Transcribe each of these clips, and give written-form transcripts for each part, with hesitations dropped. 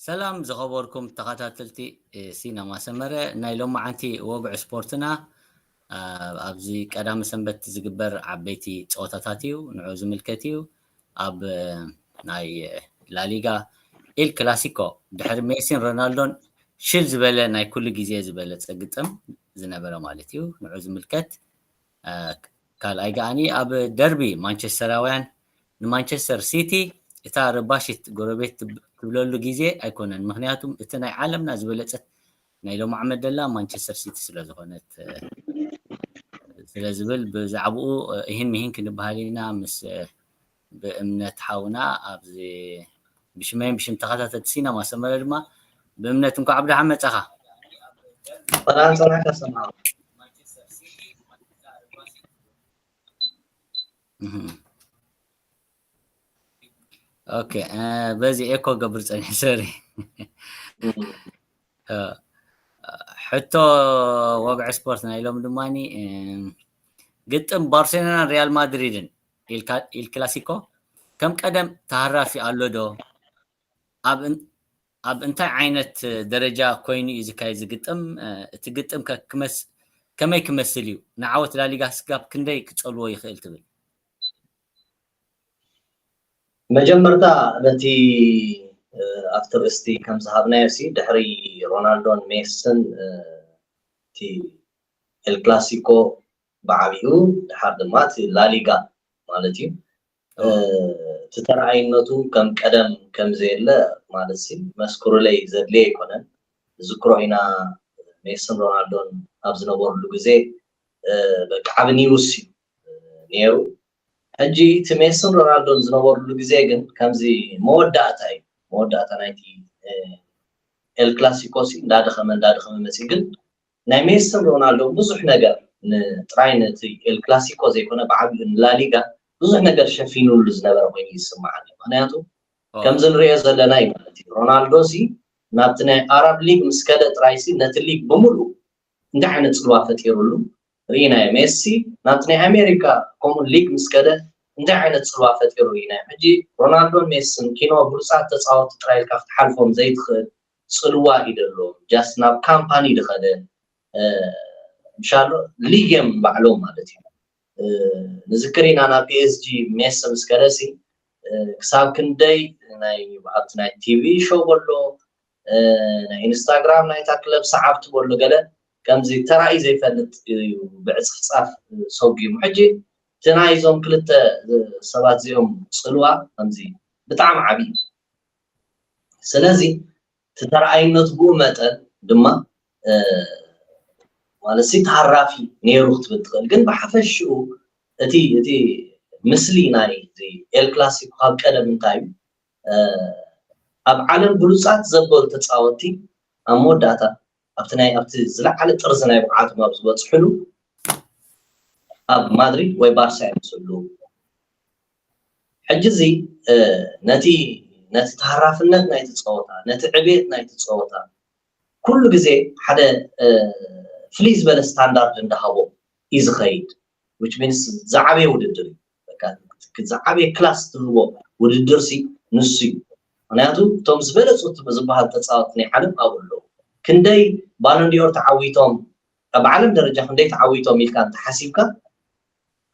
سلام زخبركم تخاتلتي سينما سمرة نايلوم عنتي وقع سبورتنا أبزي قدام سنبت زقبر عبيتي صوتاتاتيو نعوز ملكتيو أب ناي لاليغا إل كلاسيكو دحر ميسين رونالدون شيل زبالة ناي كل جيزي زبالة تسقطم زنبرة مالتيو نعوز ملكت قال أيقاني أب دربي مانشستراوያን نمانشستر سيتي እታ ረባሽት ጎረቤት ትብለሉ ግዜ ኣይኮነን ምክንያቱም እቲ ናይ ዓለምና ዝበለፀት ናይ ሎም ዓመት ደላ ማንቸስተር ሲቲ ስለ ዝኾነት ስለ ዝብል ብዛዕባኡ ይህን ክንበሃል ኢና ምስ ብእምነት ሓውና ኣብዚ ብሽመይን ብሽም ተኸታተልቲ ሲናማ ሰመረ ድማ ብእምነት እንኳ ዓብድሓን መፀኻ ፈራንሳይ ከሰማ اوكي بزي ايكو قبل سوري حتى وقع سبورتنا اليوم دماني قدم برشلونه ريال مدريد الكلاسيكو كم قدم تعرفي على دو اب انت عينت درجه كويني اذا كاي زقطم تقطم كما يكمسليو نعوت لا ليغا سكاب كندي كصلو يخيل تبل مجمرتا التي افتر استي كم ذهبنا يسي دحري رونالدو ميسن تي الكلاسيكو بعبيو دحر دمات لا ليغا مالتي تترعينتو كم قدم كم زيله مالسي مسكرو لي زدلي يكونن ذكروينا ميسن رونالدو ابزنبورلو غزي بقعبني وسي نيرو حجي تميسن رونالدو زنبورلو غزي كن كمزي موداتا نايتي الكلاسيكو سي دادخم مسي كن ناي ميسن رونالدو بزح نغير نطراينتي الكلاسيكو زي كونه بعد لا ليغا بزح نغير شفينو لزنبر وين يسمعني معناته كمزن ريا زلناي معناتي رونالدو سي نابتنا عرب ليغ مسكده طرايسي نت ليغ بمولو انت عينت صلوا فتيرولو رينا ميسي ناتني امريكا كومون ليج مسكده انت عينت صلوا فتيرو رينا حجي رونالدو ميسن كينو برصات تصاوت ترايل كافت حالفهم زي تخل صلوا يدلو جاست ناب كامباني دخله ان شاء الله ليجم بعلوم مالتي نذكرين انا بي اس جي ميسن مسكرسي كساب كندي ناي بعتنا تي في شو بولو ناي انستغرام ناي تاكلب صعبت بولو قال كمزي تراي زي فلت بعصف صاف سوقي محجي تنايزهم كلته سبات زيهم صلوا كمزي بطعم عبي سلازي تتراينت بو متن دما مالسي تعرافي نيرو تبتقل كن بحفشو اتي مسلي ناي زي الكلاسيكو قدم انتاي اب عالم بلوصات زبل تصاوتي اموداتا ابتناي ابت زلعل طرزناي بقعات ما بزبصحلو اب مدريد وي بارسا يمسلو حجزي نتي تعرفنت ناي تصوتا نتي عبيت ناي تصوتا كل غزي حدا فليز بل ستاندرد اندهاو از خيد which means زعبي وددري زعبي كلاس تلو وددرسي نسي معناته توم زبلصوت بزبحال تصاوتني حلم اولو كندي بالنديور تعويتهم اب عالم درجه كندي تعويتهم يلكان تحسيبك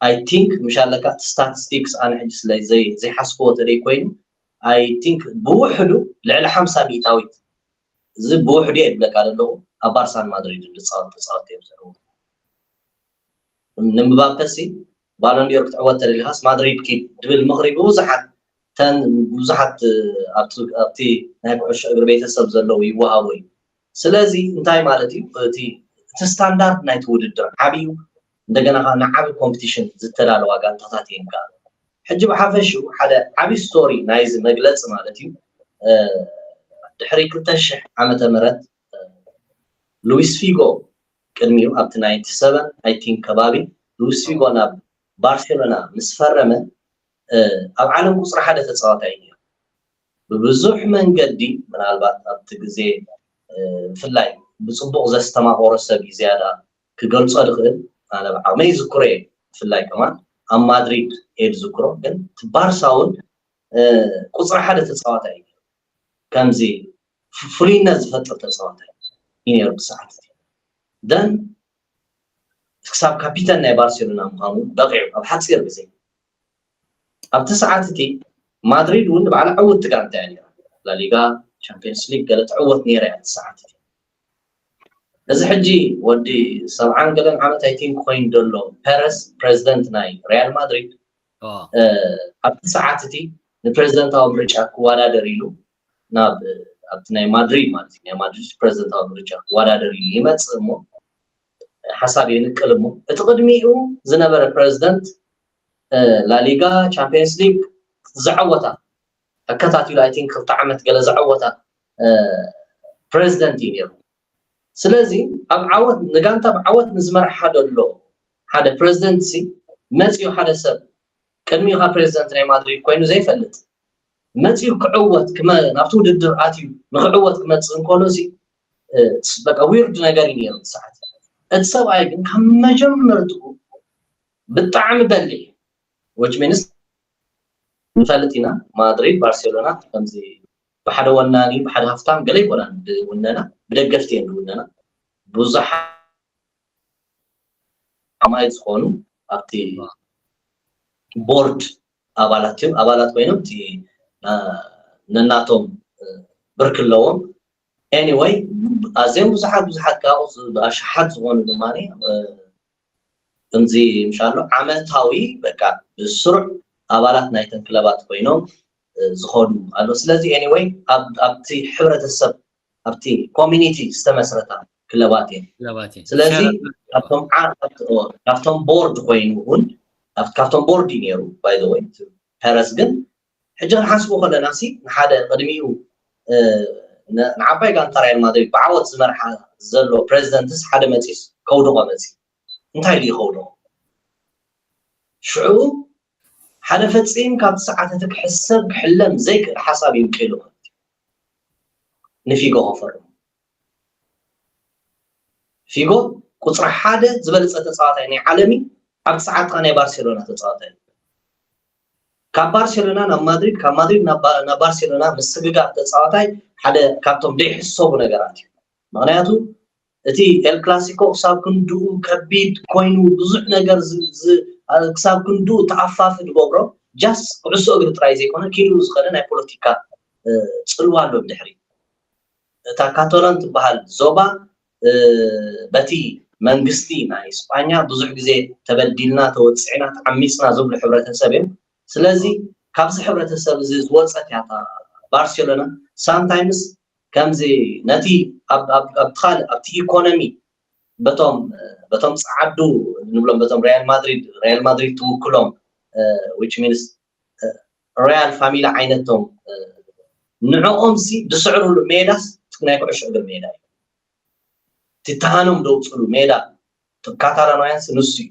I think مشالك statistics انا حجس زي حسبو تري كوين I think بوحدو لعل 500 ميتاويت زي بوحدو يبلك على له ابارسان مدريد تصاوت يبزرو من مبابسي بالنديور تعوت تري الهاس مدريد كي دبل المغرب وزحت ابتي نايبعش اغر بيتسب زلو يوهاوي سلازي انتاي مالتي تي ستاندرد نايت وددر عبيو እንደገና نعب كومبيتيشن زتلال واغان تاتين قال حجي بحفشو حدا عبي ستوري نايز مغلص مالتي دحري 2000 عامه مرت لويس فيغو قدميو اب 97 اي ثينك كبابي لويس فيغو نا بارسلونا مسفرمه اب عالم قصر حدا تصاوتاين ببزح منقدي من البات ابت غزي فلاي بصبوق زستماقور سب زياده كغلصو دخل انا بعمي ذكري فلاي كمان ام مدريد ايد ذكرو كن بارساون قصر حدا تصاوتاين كمزي ፍሉይነት ዝፈጥር ተፃዋታይ እዩ ነይሩ ብሰዓት ደን ክሳብ ካፒታን ናይ ባርሴሎና ምዃኑ በቂዑ ኣብ ሓፂር ግዜ ኣብቲ ሰዓት እቲ ማድሪድ እውን ባዕላ ዕውት ጋንታ እያ ነይራ ላሊጋ ቻምፒየንስ ሊግ ገለ ትዕወት ነይራ እያ ኣብቲ ሰዓት እቲ እዚ ሕጂ ወዲ 70 ገለን ዓመት ኣይ ቲንክ ኮይኑ ደሎ ፔረስ ፕሬዚደንት ናይ ሪያል ማድሪድ ኣብቲ ሰዓት እቲ ንፕሬዚደንታዊ ምርጫ ክወዳደር ኢሉ ናብ ኣብቲ ናይ ማድሪድ ማለት እዩ ናይ ማድሪድ ፕሬዚደንታዊ ምርጫ ክወዳደር ኢሉ ይመፅእ እሞ ሓሳብ ይንቅል እሞ እቲ ቅድሚኡ ዝነበረ ፕሬዚደንት ላሊጋ ቻምፒየንስ ሊግ ዝዓወታ ተከታቲሉ ኣይ ቲንክ 2 ዓመት ገለ ዝዓወታ ፕሬዚደንት እዩ ነይሩ ስለዚ ኣብ ዓወት ንጋንታ ብዓወት ንዝመርሓ ደሎ ሓደ ፕሬዚደንት ሲ መፅኡ ሓደ ሰብ ቅድሚኡ ፕሬዚደንት ናይ ማድሪድ ኮይኑ ዘይፈልጥ መፅኡ ክዕወት ናብቲ ውድድር ኣትዩ ንክዕወት ክመፅእ እንከሎ ሲ በቃ ዊርድ ነገር እዩ ነይሩ ሰዓት እቲ ሰብኣይ ግን ካብ መጀመርትኡ ብጣዕሚ በሊሕ which means ንፈልጥ ኢና ማድሪድ ባርሴሎና ከምዚ ብሓደ ወናኒ ብሓደ ሃፍታም ገለ ይኮናን ብውነና ብደገፍቲ እዮም ብውነና ብዙሕ ኣማይ ዝኾኑ ኣብቲ ቦርድ ኣባላት ኮይኖም እቲ ነናቶም ብርክ ኣለዎም anyway ኣዝዮም ብዙሓት ካብኡ ኣሽሓት ዝኾኑ ድማኒ ከምዚ ምሻሎ ዓመታዊ በቃ ብስሩዕ ኣባላት ናይተን ክለባት ኮይኖም ዝኸዱ ኣሎ ስለዚ anyway ኣብቲ ሕብረተሰብ ኣብቲ ኮሚኒቲ ዝተመስረታ ክለባት እየን ስለዚ ካብቶም ቦርድ ኮይኑ እውን ካብቶም ቦርድ እዩ ነይሩ ባይ ዘ ወይ ፔረስ ግን ሕጂ ክንሓስቦ ከለና ሲ ንሓደ ቅድሚኡ ንዓባይ ጋንታ ሪያል ማድሪድ ብዓወት ዝመርሓ ዘሎ ፕሬዚደንትስ ሓደ መፂስ ከውድቆ መፂ እንታይ እዩ ይኸውድቆ ሽዑ ሓደ ፈፂም ካብ ሰዓት ክሕሰብ ክሕለም ዘይክእል ሓሳብ ይምቀሉ ንፊጎ ከፈርሙ ፊጎ ቁፅሪ ሓደ ዝበለፀ ተፃዋታይ ናይ ዓለሚ ኣብ ሰዓት ናይ ባርሴሎና ተፃዋታይ ካብ ባርሴሎና ናብ ማድሪድ ካብ ማድሪድ ናብ ባርሴሎና ምስግጋር ተፃዋታይ ሓደ ካብቶም ዘይሕሰቡ ነገራት እዩ ምክንያቱ እቲ ኤል ክላሲኮ ክሳብ ክንድኡ ከቢድ ኮይኑ ብዙሕ ነገር ክሳብ ክንድኡ ተኣፋፊ ዝገብሮ ጃስ ኩዕሶ እግሪ ጥራይ ዘይኮነ ኪሉ ዝኸደ ናይ ፖለቲካ ፅልዋ ኣሎ ብድሕሪ እታ ካቶላን ትበሃል ዞባ በቲ መንግስቲ ናይ እስጳኛ ብዙሕ ግዜ ተበዲልና ተወፅዕና ተዓሚፅና ዝብሉ ሕብረተሰብ እዮም ስለዚ ካብዚ ሕብረተሰብ እዚ ዝወፀት እያ ባርሴሎና ሳምታይምስ ከምዚ ነቲ ኣብቲ ኢኮኖሚ በቶም ፃዓዱ ንብሎም በቶም ሪያል ማድሪድ ትውክሎም which means ሪያል ፋሚሊ ዓይነቶም ንዕኦም ሲ ዝስዕርሉ ሜዳስ ናይ ኩዕሾ እግሪ ሜዳ እዩ ትተሃኖም ደውፅሉ ሜዳ ካታላናውያንስ ንሱ እዩ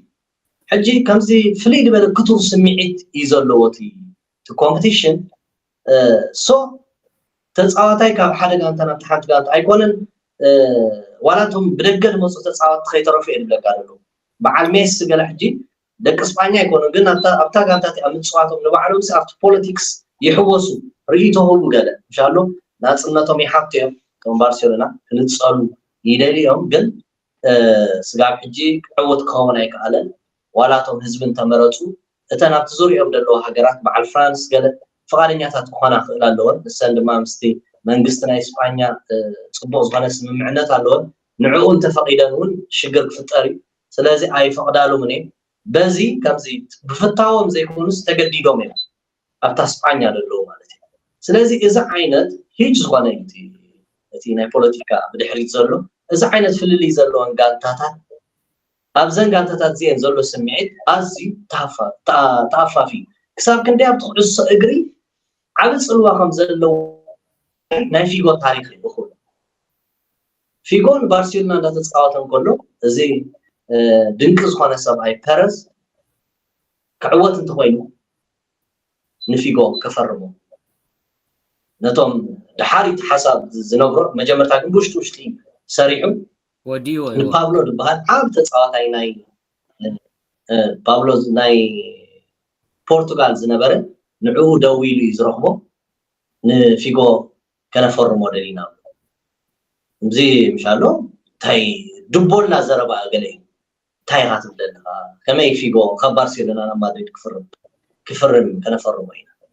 ሕጂ ከምዚ ፍልይ ዝበለ ክቱር ስምዒት እዩ ዘለዎ እቲ ኮምፒቲሽን ሶ ተፃዋታይ ካብ ሓደ ጋንታ ናብ ሓንቲ ጋንታ ኣይኮነን ዋላቶም ብደገ ዝመፁ ተፃዋቲ ከይተረፉ እየ ዝብለካ ዘሎ በዓል ሜስ ገለ ሕጂ ደቂ እስጳኛ ኣይኮኑ ግን ኣብታ ጋንታ ኣብ ምፅዋቶም ንባዕሎም ኣብቲ ፖለቲክስ ይሕወሱ ርእይቶ ህቡ ገለ እንሻሎ ናፅነቶም ይሓብቱ እዮም ከም ባርሴሎና ክንፀሉ ይደልዮም ግን ስጋብ ሕጂ ክዕወት ክኸውን ኣይከኣለን ዋላቶም ህዝብን ተመረፁ እተን ኣብቲ ዙርዮም ዘለዎ ሃገራት በዓል ፍራንስ ገለ ፍቃደኛታት ክኾና ክእል ኣለዎን ንሰን ድማ ምስቲ መንግስቲ ናይ እስጳኛ ፅቡቅ ዝኾነ ስምምዕነት ኣለዎን ንዕኡ እንተፈቂደን እውን ሽግር ክፍጠር እዩ ስለዚ ኣይፈቅዳሉም እኔ በዚ ከምዚ ብፍታዎም ዘይኮኑስ ተገዲዶም እዮም ኣብታ እስጳኛ ዘለዎ ማለት እዩ ስለዚ እዚ ዓይነት ሂጅ ዝኾነ እቲ ናይ ፖለቲካ ብድሕሪት ዘሎ እዚ ዓይነት ፍልልይ ዘለዎን ጋንታታት ኣብዘን ጋንታታት እዚአን ዘሎ ስምዒት ኣዝዩ ተኣፋፊ ክሳብ ክንደይ ኣብቲ ኩዕሶ እግሪ ዓብ ፅልዋ ከም ዘለዎ ናይ ፊጎ ታሪክ ይኹን ፊጎ ንባርሴሎና እንዳተፃወተ እንከሎ እዚ ድንቂ ዝኾነ ሰብኣይ ፔረስ ክዕወት እንተኮይኑ ንፊጎ ከፈርሙ ነቶም ድሓሪት ሓሳብ ዝነግሮ መጀመርታ ግን ውሽጢ ሰሪዑ ወዲዮ ንፓብሎ ድበሃል ዓብ ተፃዋታይ ናይ ፓብሎ ናይ ፖርቱጋል ዝነበረ ንዕኡ ደው ኢሉ እዩ ዝረኽቦ ንፊጎ ከነፈርሞ ደሊና مزي مشالو تاي دبولنا زربا قالي تاي هاتم لنا كما يفيقو خبر سيدنا انا ما ادري كفرم كنا فرموا هنا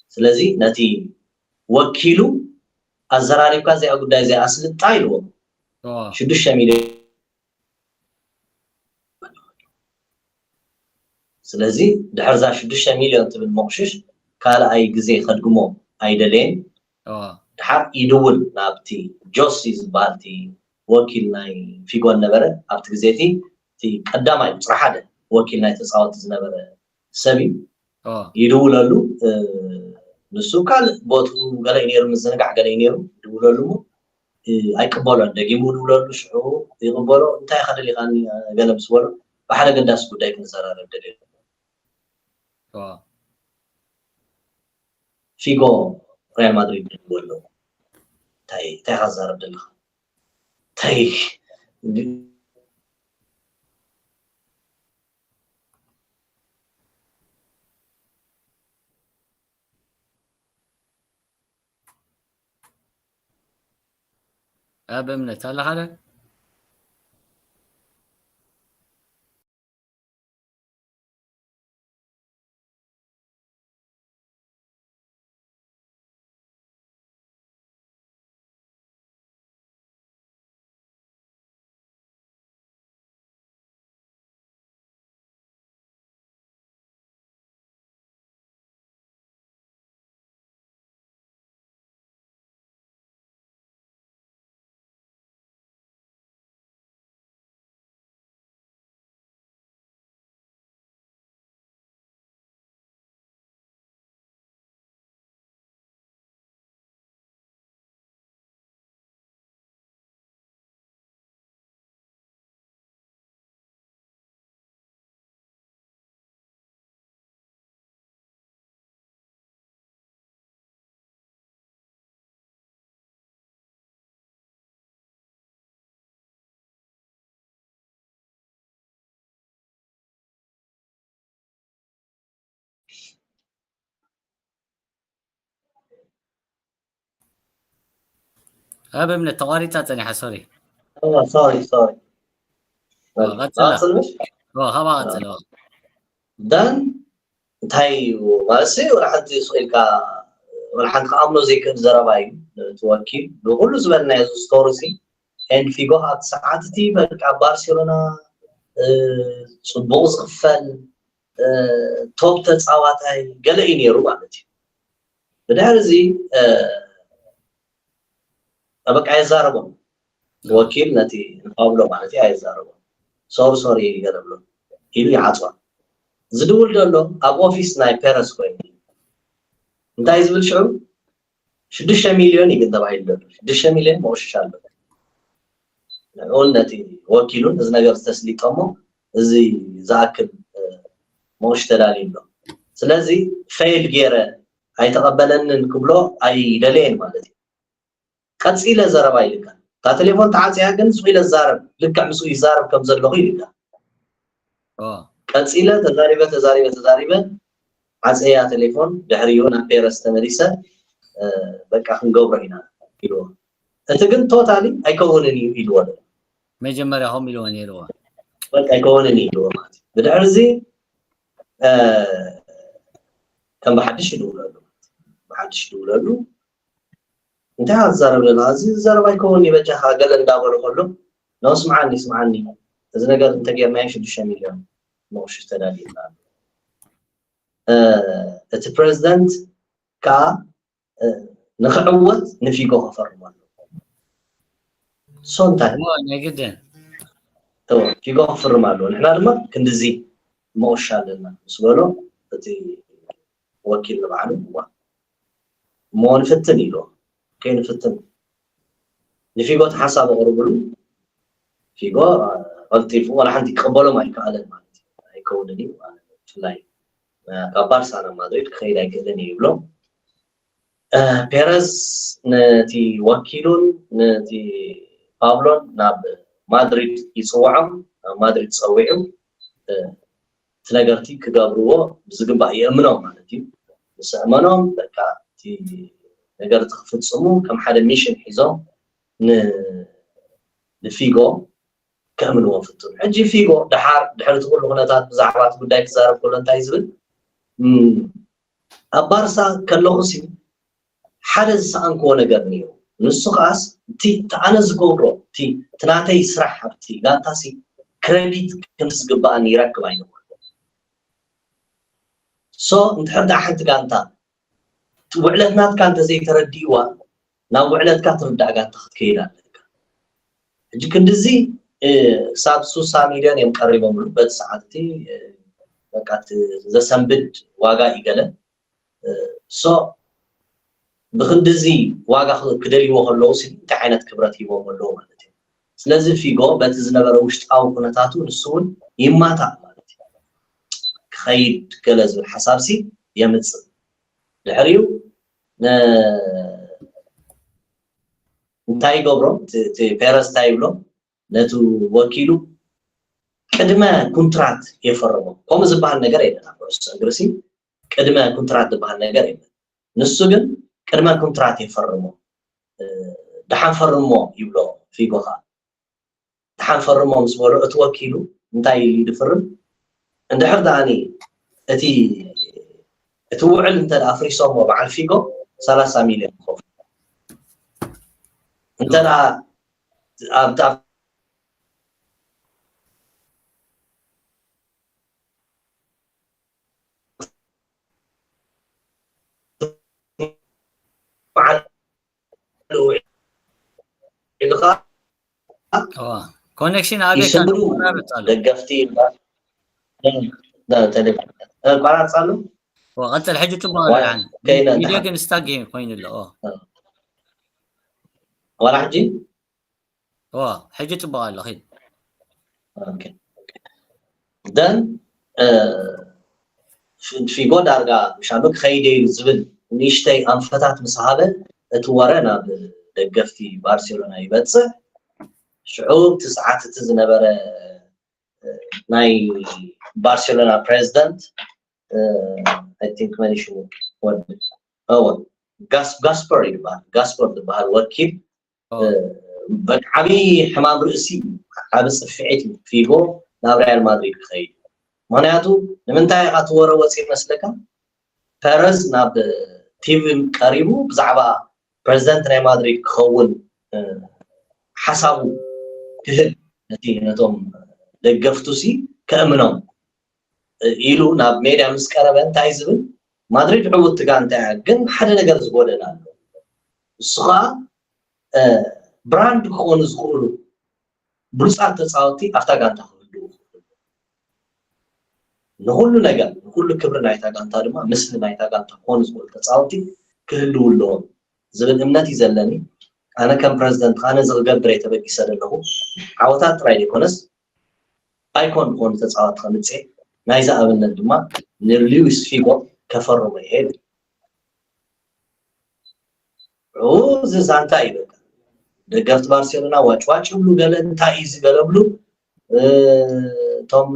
سلازي ناتي وكيلو الزراري كازي اقول زي اصل طايلو شدوش مليون سلازي دحرزا شدوش مليون تبن مقشش كالا اي غزي خدقمو اي دلين دحر يدول نابتي جوسيز بالتي وكيل ناي في قول نبره ابت غزيتي تي قداماي صراحه وكيل ناي تصاوت زنبره سبي يدوللو نسو قال بوتو غلا ينير مزنقع غلا ينير يدوللو اي قبولو دغيمو يدوللو شعو يقبلو انتي خدلي خاني غلا بسولو بحال قداس غداي كنزرارب دليل فيغو ريال مدريد يقولوا تاي هزار بدلخ تاي بأمنت هلا هذا بأمنت طواري تاتني حسوري سوري غتلا هبا غتلا دان تاي واسي ولا حد يسئلك ولا حد امنو زي كده زرباي توكيل بقول له زبالنا يزو ستوريسي ان في جوهات ساعاتي بقى برشلونه صبوغ زغفل توب تصاواتاي قال ينيرو مالتي بدار زي ابقى عايزاربهم وكيل نتي نقابلو مالتي عايزاربهم سوري يقربلو يلو يعطوا زدول دلو اب اوفيس ناي بيرس كوين انتاي زبل شعو 6 مليون يقدر بايل دلو 6 مليون موش شالو قلنتي وكيلون از ነገር ተስሊቀሞ እዚ ዛክል موش تدالين له ስለዚህ ፌይል ገረ አይተቀበለንን ክብሎ አይደለኝ ማለት ነው ቀጽለ ዘረባ ይልካል ታቴሌፎን ተዓጽያ ግን ስዊለ ዛረብ ልክ ምሱ ይዛረብ ከም ዘለኹ ይልካል ቀጽለ ተዛሪበ ዓጽያ ቴሌፎን ድሕሪዮን አፔረስ ተመሪሰ በቃ ክንገብሮ ኢና ይሉ እቲ ግን ቶታሊ አይከውንን ይልዎ መጀመሪያውም ይልዎን ይልዎ በቃ አይከውንን ይልዎ ማለት بدحر زي كان بحدش يدولالو انت هزارب لنا زي زرب يكون يبجح قال ندابر كله لو اسمعني اذا نقدر انت غير ما يشد 2 مليون موش تدالي ات بريزيدنت كا نخعوت نفيقو فرمان سونتا وانا جدا تو فيقو فرمان نحنا لما كندزي موش لنا سبلو تي وكيل معلوم هو مو نفتن يلو كاين نفتن نفيقو حساب غربلو فيقو قلتي ولا حد يقبلوا ما يكالن مالتي يكونني وانا فلاي كبارس انا مدريد خير يكلني يبلو بيرز نتي وكيلون نتي بابلون ناب مدريد يصوعم مدريد صويعم تناغرتي كغابرو بزغبا يامنو مالتي مسامنهم بقى تي ነገር ተፈጽሙ ከም ሓደ ሚሽን ሒዞም نفيجو كامل وفتون حجي فيجو دحر تقول له هنا بزعبات بداية تزارب كل انت يزبل أبارسا كاللغسي حدث أنكو نقرنيو نسو خاص تي تعنز قبرو تي تناتي يسرح تي غانتاسي كريديت كنس قبان يركب عينو انت حد أحد غانتا وعلتنات كانت زي ترديوا نا وعلتك تردع غانتا خدكينا حجي كندزي ساب سوسا مليون يمقربوا من بد ساعتي بقات زسنبد واغا يقله بخندزي واغا كدليو خلو سي انت عينت كبرت يبو ملو مالتي سلازم فيغو بات زنبر وشطاو كنتاتو نسون يماتا مالتي خيد كلز بالحساب سي يمص دحريو انتاي غبرو تي بيرس تايبلو نتو وكيلو قدما كونترات يفرمو كوم زبال ነገር አይደለም አብሮስ እንግሪሲ قدما كونترات زبال ነገር አይደለም ንሱ ግን قدما كونترات يفرمو دحان فرمو يبلو في غوخا دحان فرمو مسبولو اتوكيلو انتاي يدفرم عند حرداني اتي اتوعل انت الافريسومو بعد فيغو 30 مليون خوف انت لا ابدا مع الغاء كونكشن ابي كان دقفتي لا تليفون قرار صالو وقت الحج تبغى يعني فيديو كان استاجي كوين له ولا حجي حج تبغى له خير اوكي دن في قد ارجع مشانك خيدي زبل نيشتي انفتات مصحابه اتورنا دقفتي بارسلونا يبصح شعوب تسعات تزنبره ناي برشلونة بريزيدنت I think ماني شو هو غاسبر يبقى غاسبر ده وكيل عبي حمام رئيسي عبس فعيت فيغو ناب ريال مدريد خير معناته لمنتاي اتورا وصي مسلكا بيرز ناب تيم قريبو بزعبا بريزيدنت ريال مدريد خول حسابو كهل نتينتهم دقفتوسي كأمنهم إلو ناب ميديا مسكرة بنتاي زبل مدريد عود تقان تاعقن حدا نقر زبولنا الصغا براند خون زغولو بلسعة تصاوتي أفتاقان تاخدو نقولو نقل نقولو كبر نايتا قان تارما مثل نايتا قان تاخون زغول تصاوتي كهلو اللون زبل امناتي زلني أنا كم بريزيدنت أنا زغل بريتا بقي سدله عوتات رايدي كونس أيكون كون تصاوت خمسة نايزا أبن الدما نرليوس فيغو كفروا ميهد روز زانتا يبقى دقفت بارسلونا واچ بلو قال تايز قال بلو توم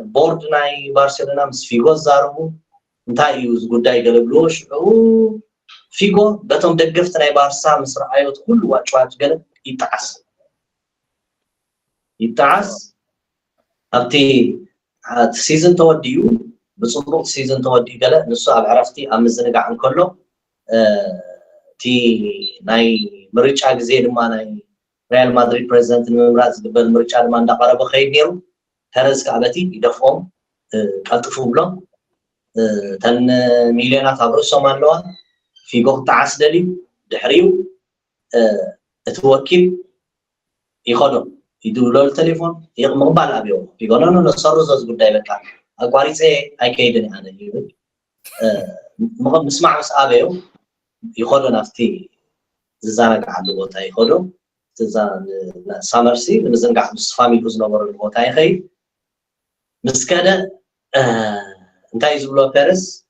بورد ناي بارسلونا مس فيغو زاربو انتاي يوز غداي قال بلوش فيغو بتوم دقفت ناي بارسا مس رايوت كل واچ قال يتعس ابتي سيزن توديو بصندوق سيزن تودي قال نسو اب عرفتي ام زنقع عن كله تي ناي مريچا غزي دما ناي ريال مدريد بريزيدنت ممراز قبل مريچا دما اندقربو خيد نيرو ترز كعبتي يدفهم قطفو بلو تن مليونات ابرسو مالوا في غو تعس دلي دحريو اتوكل يخدو يدولو التليفون يقمقبال ابيو يقولون نصرز غداي بقى اقواريصه ايكيدن انا يقول مقام مسمع مس ابيو يخدو نفتي زانق على بوتا يخدو تزان سامرسي من زنقع مس فاميلي زنبر بوتا يخي مسكده انتاي زبلو بيرس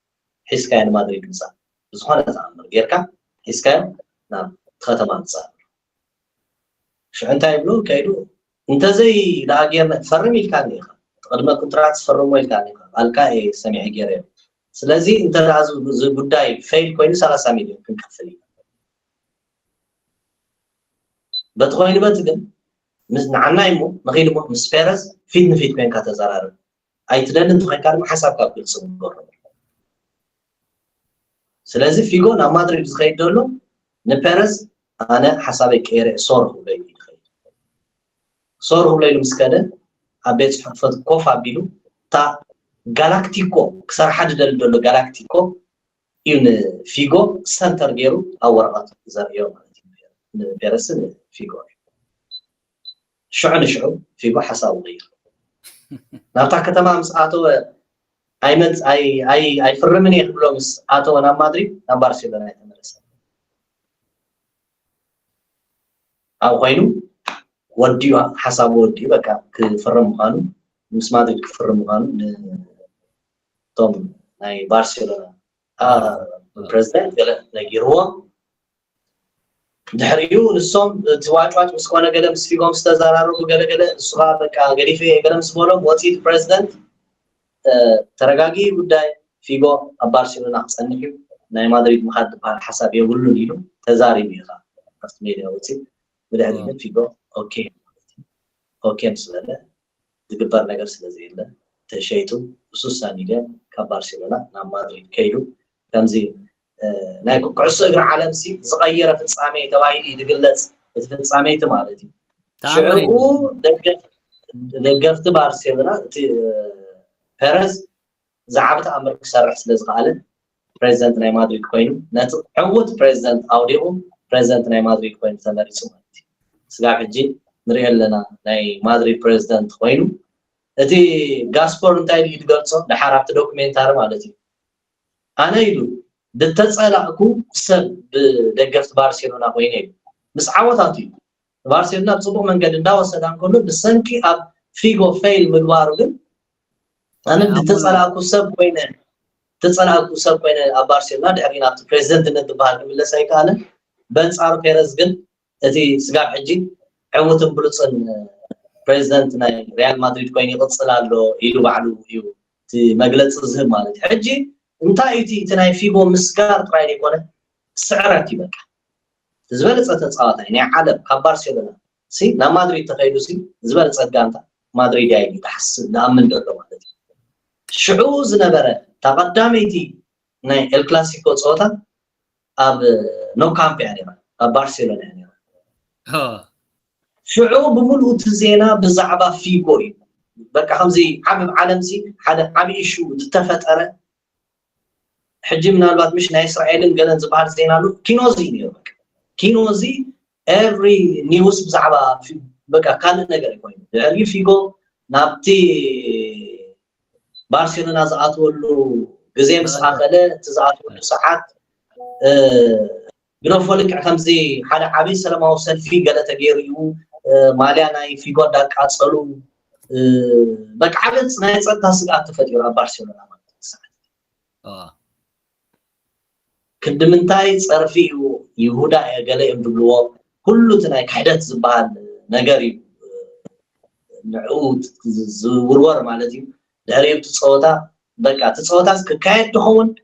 حسكاين مدريد مسا بزخونه تعمر غيركا حسكاين نعم ختمان صار شو انتاي بلو كايدو انت زي لاغير تفرم يلكاني قدما كونترات تفرمو يلكاني الكاي سميع غير سلازي انت لازم زي غداي فيل كوين 30 مليون كنكفل بتخوين بتقول مس نعنا يمو نخيل مو مس بيرز فيد نفيد بين كاتزارار أي تدل أنت خين كارم حساب قابل صنقر سلازم فيجو نا مدريد زخيد دولو نبيرز أنا حسابي كير صور هلي صور هلي مسكدة أبيت فد كوفا بيلو تا جالاكتيكو كسر حد دولو جالاكتيكو إن فيجو سنتر جيرو أو ورقات زريو بيرز فيجو شعب فيجو حساب غير نبتع كتما مساعته أيمت أي فرمني يخبروا مساعته وأنا ما أدري أنا بارسلونا يتمرس أو خينو وديو حساب وديو بكا كفرم خانو مس ما أدري كفرم خانو توم أي بارسلونا البريزيدنت قال نجيروا دحريو نسوم تواجهات مسكونا قال مس فيكم استزارارو قال الصغار بكا قريفي قال مس بولو واتي البريزيدنت ترغاغي غداي فيغو بارسلونا صنيحو ناي مدريد مخاد بحال حساب يقولوا ليلو تزاري بيها فاست ميديا وتي بدأ فيغو اوكي مسلاله دغبر ነገር ስለዚህ የለ ተሸይቱ ውሳኔ ለ ከባርሴሎና ናብ ማድሪድ ከይዱ ከምዚ ናይ ኩዕሶ እግሪ ዓለም ሲ ዝቀየረ ፍጻሜ ተባሂሉ ይግለጽ ፍጻሜት ማለት እዩ ሽዑ ደገፍቲ ባርሴሎና بيرز زعبت أمر كسرح سلزقالة بريزيدنت ناي مدريد كوينو نت عود بريزيدنت أوديهم بريزيدنت ناي مدريد كوين تمري سمعتي سلاح الجي نريال لنا ناي مدريد بريزيدنت كوينو أتي غاسبور نتاعي يتقلصو لحرابت دوكمنتار مالتي أنا يدو دتسألكو سب دقفت بارسيلونا كويني بس عوضاتي بارسيلونا بصبح من قد نداو السدان كله بسنكي أب فيغو فيل مدوارو أنا تتصل سب وين أبارسلونا دحرينا بريزيدنت نتبهال من سايكاله بنصار بيرز جن أتي سقاف حجي عوتن بلوصن بريزيدنت ناي ريال مدريد كوين يقصل له يلو بعلو يو تي مجلس زهم مالتي حجي انتايتي تناي فيبو مسكار تراي يكونه سعراتي بقى زبلت تتصاوت يعني عالم كبارسلونا سي نا مدريد تخيلو سي زبلت صدقانتا مدريد ياي تحسن نامن دلو مالتي شعوز نبرة تقدميتي ناي الكلاسيكو صوتا أب نو كامب يعني أب برشلونة يعني شعوب بملو تزينا بزعبة في قوي بقى خمزي حبب عالم زي حدا عم يشو تتفتره حجي من الوقت مش ناي إسرائيل قالن زبار زينا له كينوزي نيوك كينوزي every news بزعبة في بقى كان نقدر يكون يعني في قو نبتي بارسلونا زعاتولو غزي مسخاله تزعاتولو ساعات بنفولك خمزي حدا عبي سلاماو سلفي قال تغيريو ماليا ناي في غود داقاصلو بك عبت ناي صدتا سقات تفديو بارسلونا ساعات كدمنتاي صرفيو يهودا يغله يبلو كله تناي كحدت زبال نغري نعود زورور مالتي داريب تصوتا بقى تصوتا كايد تخون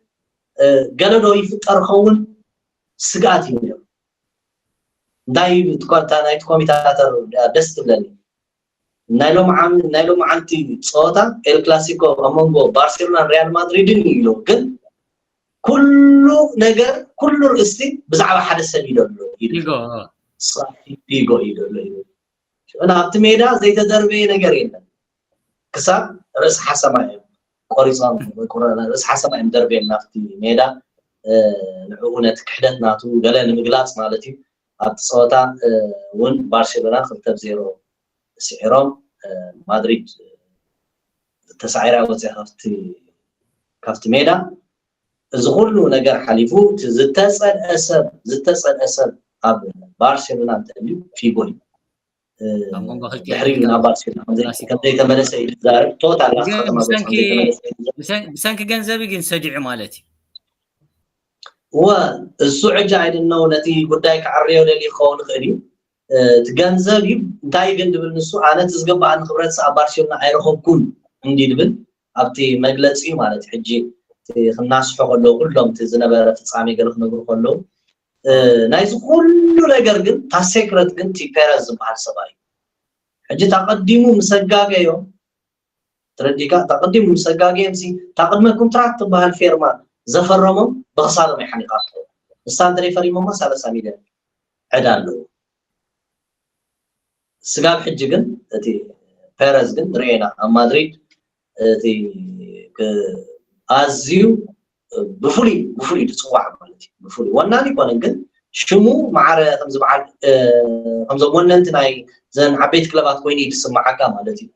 قالوا يفطر خون سقات يوم داي تكونتا نايت كوميتاتر دست بلني نايلو معانتي تصوتا الكلاسيكو امونغو بارسلونا ريال مدريد يلو كن كله نجر كله رئيسي بزعبه حد سبيل يدو فيغو يدو انا ابتميدا زي تدربي نجر يلا كسا رأس حسماء قريصان رأس حسماء مدربين نافتي ميدا نعونة كحدت ناتو قال مقلاص مالتي التصوتا ون بارسلونا 5-0 سعرهم مدريد تسعيرها وزي كافت ميدا زغلو نجر حليفو زتسأل أسب أب بارسلونا تقليو في بولي دحري من بارسلونا كم زي تملس الزارب توتال بسانك جنزبي جن سجع مالتي والسعج عيد إنه نتي بدايك عريو للي خون خليو تجنزبي تاي جند بالنسو أنا تزقب عن خبرات سا بارسلونا عيرهم كون عندي دبل أبتي مجلسي مالتي حجي الناس فقولوا كلهم تزنا بره تسعمي قالوا نقول كلهم نايز كل ነገር ግን ታሴክረት ግን ቲፔረዝ ዝበሃል ሰባይ ሕጂ ተቀዲሙ مسጋገዮ ትረዲካ ተቀዲሙ مسጋገዮ ምሲ ተቀድመ ኮንትራክት ዝበሃል ፌርማ ዘፈረሞም በخسارም ይحنقات ስታንድሪ ፈሪሞማ 30 ሚሊዮን ዕዳሉ ስጋብ ሕጂ ግን እቲ ፔረዝ ግን ሬና ኣብ ማድሪድ እቲ ኣዝዩ بفولي تصوع مالتي بفولي وانا يكون كن شمو معره خمس بعد خمس وننت ناي زين عبيت كلابات كويني تسمع حكا مالتي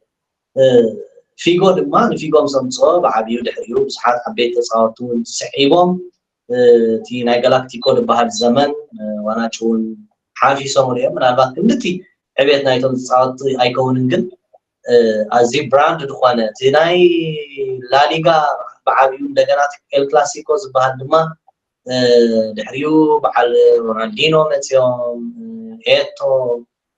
فيغو دما فيغو مسمصو بعبيو دحريو بصحات عبيت تصاوتون سحيبهم تي ناي جالاكتيكو بهذا الزمن وانا تشون حافي سومري من البات كنتي عبيت نايتون تصاوت ايكونن كن ازي براند دخانه تي ناي لا ليغا بعبيو دغنات الكلاسيكو زبሃል ድማ ድሕሪኡ በዓል ሮናልዲኖ መፅኦም ኤቶ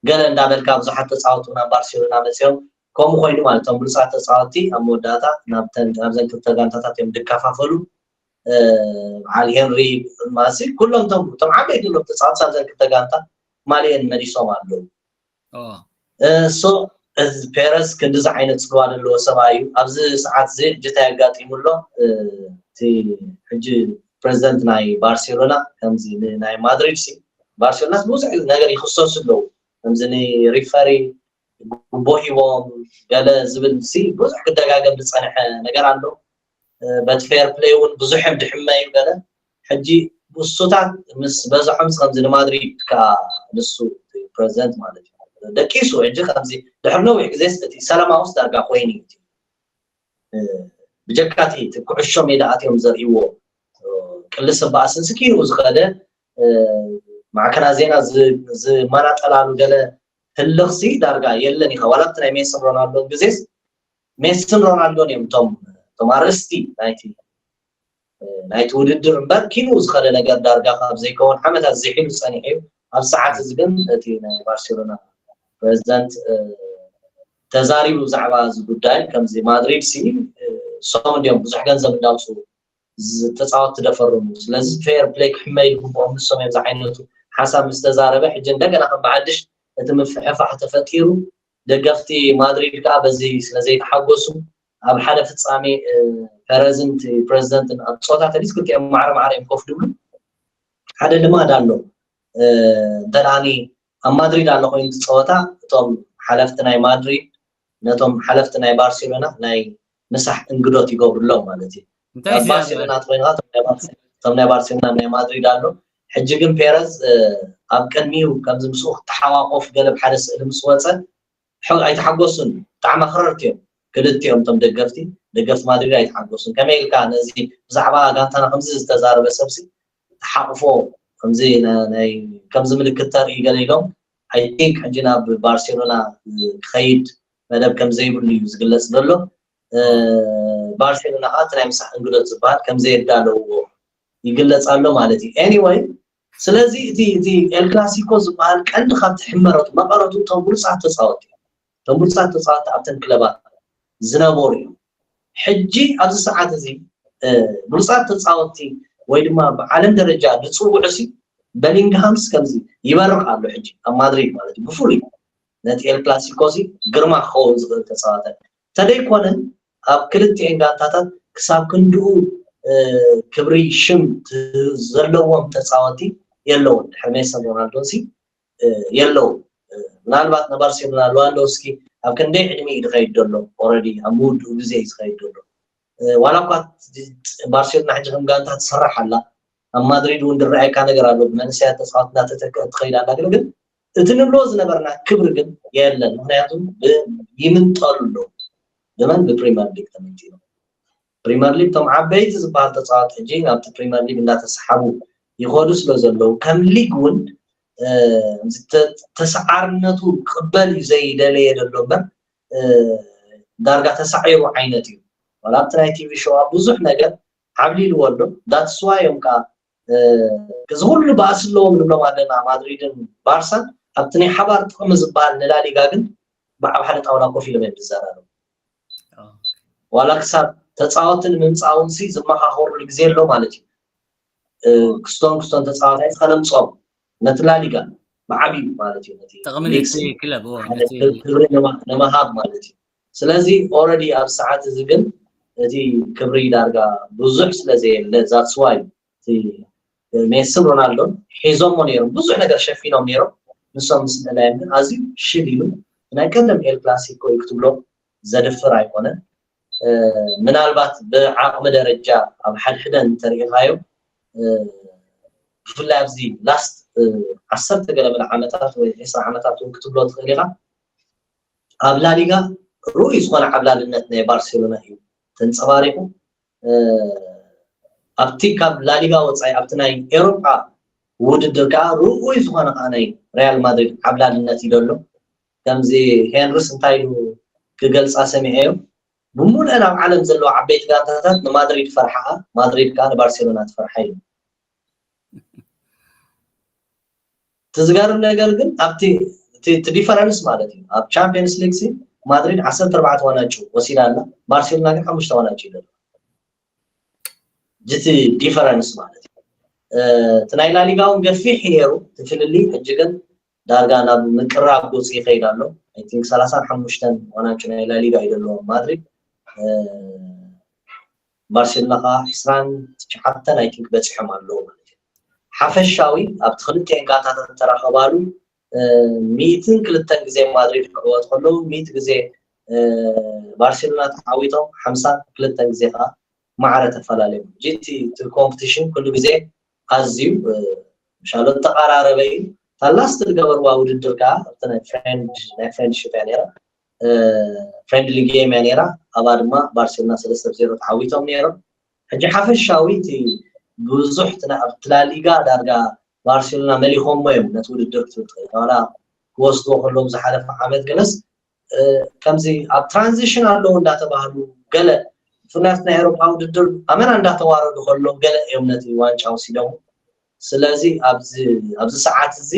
ገለ እንዳበልካ ብዙሓት ተፃወቱና ባርሴሎና መፅኦም ከምኡ ኮይኑ ማለት እዮም ብሉፃት ተፃወቲ ኣብ መወዳእታ ናብተን ኣብዘን ክልተ ጋንታታት እዮም ድከፋፈሉ በዓል ሄንሪ ማሲ ኩሎም ቶም ዓበይቲ ሎም ተፃወቲ ኣብዘን ክልተ ጋንታ ማልየን መሊሶም ኣለዉ ሶ ፔረዝ ክንዲዚ ዓይነት ፅልዋ ዘለዎ ሰብኣይ እዩ ኣብዚ ሰዓት እዚ ሕጅታ ያጋጢሙሎ እቲ ሕጂ ፕሬዚደንት ናይ ባርሴሎና ከምዚ ናይ ማድሪድ ሲ ባርሴሎና ብዙሕ ነገር ይኽሰሱ ኣለዉ ከምዚ ሪፈሪ ጉቦ ሂቦም ገለ ዝብል ሲ ብዙሕ ክደጋገም ዝፀንሐ ነገር ኣሎ በት ፌር ፕሌይ እውን ብዙሕም ድሕመዩ ገለ ሕጂ ብሱታት ምስ በዝሖም ከምዚ ንማድሪድ ከዓ ንሱ ፕሬዚደንት ማለት እዩ ደቂሱ ሕጂ ከምዚ ድሕሪ ነዊሕ ግዜ እቲ ሰላማዊ ውስጥ ዳርጋ ኮይኑ ብጀካቲ ኩዕሾ ሜዳ ኣትዮም ዘርእይዎ ቅልስ በኣስን ስኪኑ ዝኸደ ማዕከና ዜና ዝመናጠላሉ ገለ ህልኽሲ ዳርጋ የለን ኢኻ ዋላ ናይ ሜስን ሮናልዶ ግዜስ ሜስን ሮናልዶን እዮም ቶም ኣርስቲ ናይቲ ውድድር እምበር ኪኑ ዝኸደ ነገር ዳርጋ ካብ ዘይከውን ዓመታት ዘይሒሉ ፀኒሑ እዩ ኣብ ሰዓት እዚ ግን እቲ ናይ ባርሴሎና ፕሬዚደንት ተዛሪቡ ብዛዕባ እዚ ጉዳይ ከምዚ ማድሪድ ሲ ሶም እንዲኦም ብዙሕ ገንዘብ እንዳውፁ ተፃወቲ ደፈርሙ ስለዚ ፌር ፕሌይ ክሕመይ ግቦኦም ንሶም እዮም ዝዓይነቱ ሓሳብ ምስ ተዛረበ ሕጂ እንደገና ከም ብዓድሽ እቲ ምፍሕፋሕ ተፈጢሩ ደገፍቲ ማድሪድ ከዓ በዚ ስለዘይተሓጎሱ ኣብ ሓደ ፍፃሜ ፔረዝን ፕሬዚደንትን ኣብ ፆታ ተዲስ ክልቲኦም ማዕረ ማዕረ እዮም ኮፍ ድብሉ ሓደ ልማድ ኣሎ እንተዳኒ ኣብ ማድሪድ ኣሎ ኮይኑ ፀወታ እቶም ሓለፍቲ ናይ ማድሪድ ነቶም ሓለፍቲ ናይ ባርሴሎና ናይ ምሳሕ እንግዶት ይገብሩሎም ማለት እዩ ባርሴሎና ኮይንካ ቶም ናይ ባርሴሎና ናይ ማድሪድ ኣሎ ሕጂ ግን ፔረዝ ኣብ ቅድሚኡ ከምዚ ምስኡ ተሓዋቆፍ ገለ ብሓደ ስእሊ ምስ ወፀ ኣይተሓጎሱን ብጣዕሚ ኣኽረርቲ እዮም ክልቲኦም ቶም ደገፍቲ ማድሪድ ኣይተሓጎሱን ከመይ ኢልካ ነዚ ብዛዕባ ጋንታና ከምዚ ዝተዛረበ ሰብሲ ተሓቕፎ ከምዚ ናይ ከምዚ ምልክት ተርኢ ገለ ኢሎም ኣይ ቲንክ ሕጂ ናብ ባርሴሎና ክኸይድ መደብ ከም ዘይብሉ እዩ ዝግለጽ ዘሎ ባርሴሎና ከዓ እቲ ናይ ምሳሕ እንግዶት ዝበሃል ከም ዘየዳለውዎ ይግለጽ ኣሎ ማለት እዩ ኤኒዌይ ስለዚ እቲ ኤል ክላሲኮ ዝበሃል ቀንዲ ካብቲ ሕመረቱ መቐረቱ እቶም ብሉፃት ተፃወቲ ኣብተን ክለባት ዝነበሩ እዮም ሕጂ ኣብዚ ሰዓት እዚ ብሉፃት ተፃወቲ ወይ ድማ ብዓለም ደረጃ ዝፅውዑ ሲ በሊንግሃምስ ከምዚ ይበርቕ ኣሎ ሕጂ ኣብ ማድሪድ ማለት እዩ ብፍሉይ ነቲ ኤል ክላሲኮ ሲ ግርማ ክኸውን ዝኽእል ተፃዋተ ተደይኮነን ኣብ ክልቲአን ጋንታታት ክሳብ ክንድኡ ክብሪ ሽም ዘለዎም ተፃወቲ የለውን ድሕሪ ሜሰን ሮናልዶን ሲ የለውን ምናልባት ንባርሴሎና ሌዋንዶውስኪ ኣብ ክንደይ ዕድሜ እዩ ዝኸይድ ዘሎ ኦልሬዲ ኣብ ሙድኡ ግዜ እዩ ዝኸይድ ዘሎ ዋላ እኳ ባርሴሎና ሕጂ ከም ጋንታ ትስራሕ ኣላ ኣብ ማድሪድ እውን ዝረኣየካ ነገር ኣሎ ብመንስያት ተፃወቲ እንዳተተክአ ትኸይድ ኣላ ግን እቲ ንብሎ ዝነበርና ክብሪ ግን የለን ምክንያቱም ይምንጠሉ ኣሎ ዘመን ብፕሪምየር ሊግ ተመንቲኑ ፕሪምየር ሊግ ቶም ዓበይቲ ዝበሃል ተፃወቲ ሕጂ ናብቲ ፕሪምየር ሊግ እንዳተሰሓቡ ይኸዱ ስለ ዘለዉ ከም ሊግ እውን ተሰዓርነቱ ክቅበል እዩ ዘይደለየ ዘሎ እምበር ዳርጋ ተሳዒሩ ዓይነት እዩ ዋላ ኣብቲ ናይ ቲቪ ሾው ብዙሕ ነገር ዓብሊልዎ ኣሎ ዳትስ ዋይ እዮም ከዓ እዚ ኩሉ ባእሲ ኣለዎም ንብሎም ኣለና ማድሪድን ባርሳን ኣብቲ ናይ ሓባር ጥቕሚ ዝበሃል ንላሊጋ ግን ኣብ ሓደ ጣውላ ኮፍ ኢሎም እዮም ዝዘራረቡ ዋላ ክሳብ ተፃወትን ምምፃውን ሲ ዝመኻኸሩሉ ግዜ ኣሎ ማለት እዩ كستون تصاعد خلم صوم نتلاليغا معبي مالتي نتي تقمنتي كلب هو نتي لما هاب مالتي سلازي already اب ساعات زغن اتي كبري دارغا بزح سلازي ذاتس واي تي ميسي رونالدو حيزون مونيرو بزح ነገር شفينو نيرو نسوم سنلايم ازي شديلو انا كلم الكلاسيكو يكتبلو زدفر ايكونه ምናልባት በዓቅሚ ደረጃ ኣብ ሓድሕደን ተሪኢኻዮ ብፍላይ ኣብዚ ላስት 10 ገለመለ ዓመታት ወይ 20 ዓመታት ክትብሎ ትኽእል ኢኻ ኣብ ላሊጋ ሩኡይ ዝኾነ ዓብላልነት ናይ ባርሴሎና እዩ ተንፀባሪቑ ኣብቲ ካብ ላሊጋ ወፃኢ ኣብቲ ናይ ኤውሮጳ ውድድር ከዓ ሩኡይ ዝኾነ ከዓ ናይ ሪያል ማድሪድ ዓብላልነት እዩ ዘሎ ከምዚ ሄንሪስ እንታይ ኢሉ ክገልፃ ሰሚዐዮ بمولنا نعم عالم زلوا عبيت قاطعات مدريد فرحة مدريد كان برشلونة فرحين تزغار نغير كن ابتي ديفرنس مالتي اب تشامبيونز ليج سي مدريد 14 وناچو وسيلانا برشلونة كان 5 وناچو يدل جتي ديفرنس مالتي تناي لا ليغاون غفي حيرو تفللي اجغن دارغانا مقراب غوصي يخيدالو اي ثينك 35 وناچو ناي لا ليغا يدلو مدريد برشلونة حسران حتى اي ثينك بصحم الله حفشاوي اب تخلتين قاطات تراخبالو 100 كلتن غزي مدريد قوت كله 100 غزي برشلونة تعويتهم 50 كلتن غزي معره تفلالم جيتي الكومبيتيشن كل غزي ازيو مشالو تقاراربي تلاست الجبر وددر كا تنا فريند شيب يعني فريندلي جيم يعني را ابادما برشلونة 3-0 تعويتهم نيرو حجي حفشاوي تي بزحتنا ابتلاليغا دارغا برشلونة مليهم ويم نتوددر ولا وصلوا كلهم زحلف عامد جلس كمزي اب ترانزيشن الله እንዳተባህሉ ገለ ፍናትና ኤውሮፓ ውድድር አመና እንዳተዋረዱ كلهم ገለ እምነት ዋንጫው ሲደው ስለዚህ ኣብዚ ሰዓት እዚ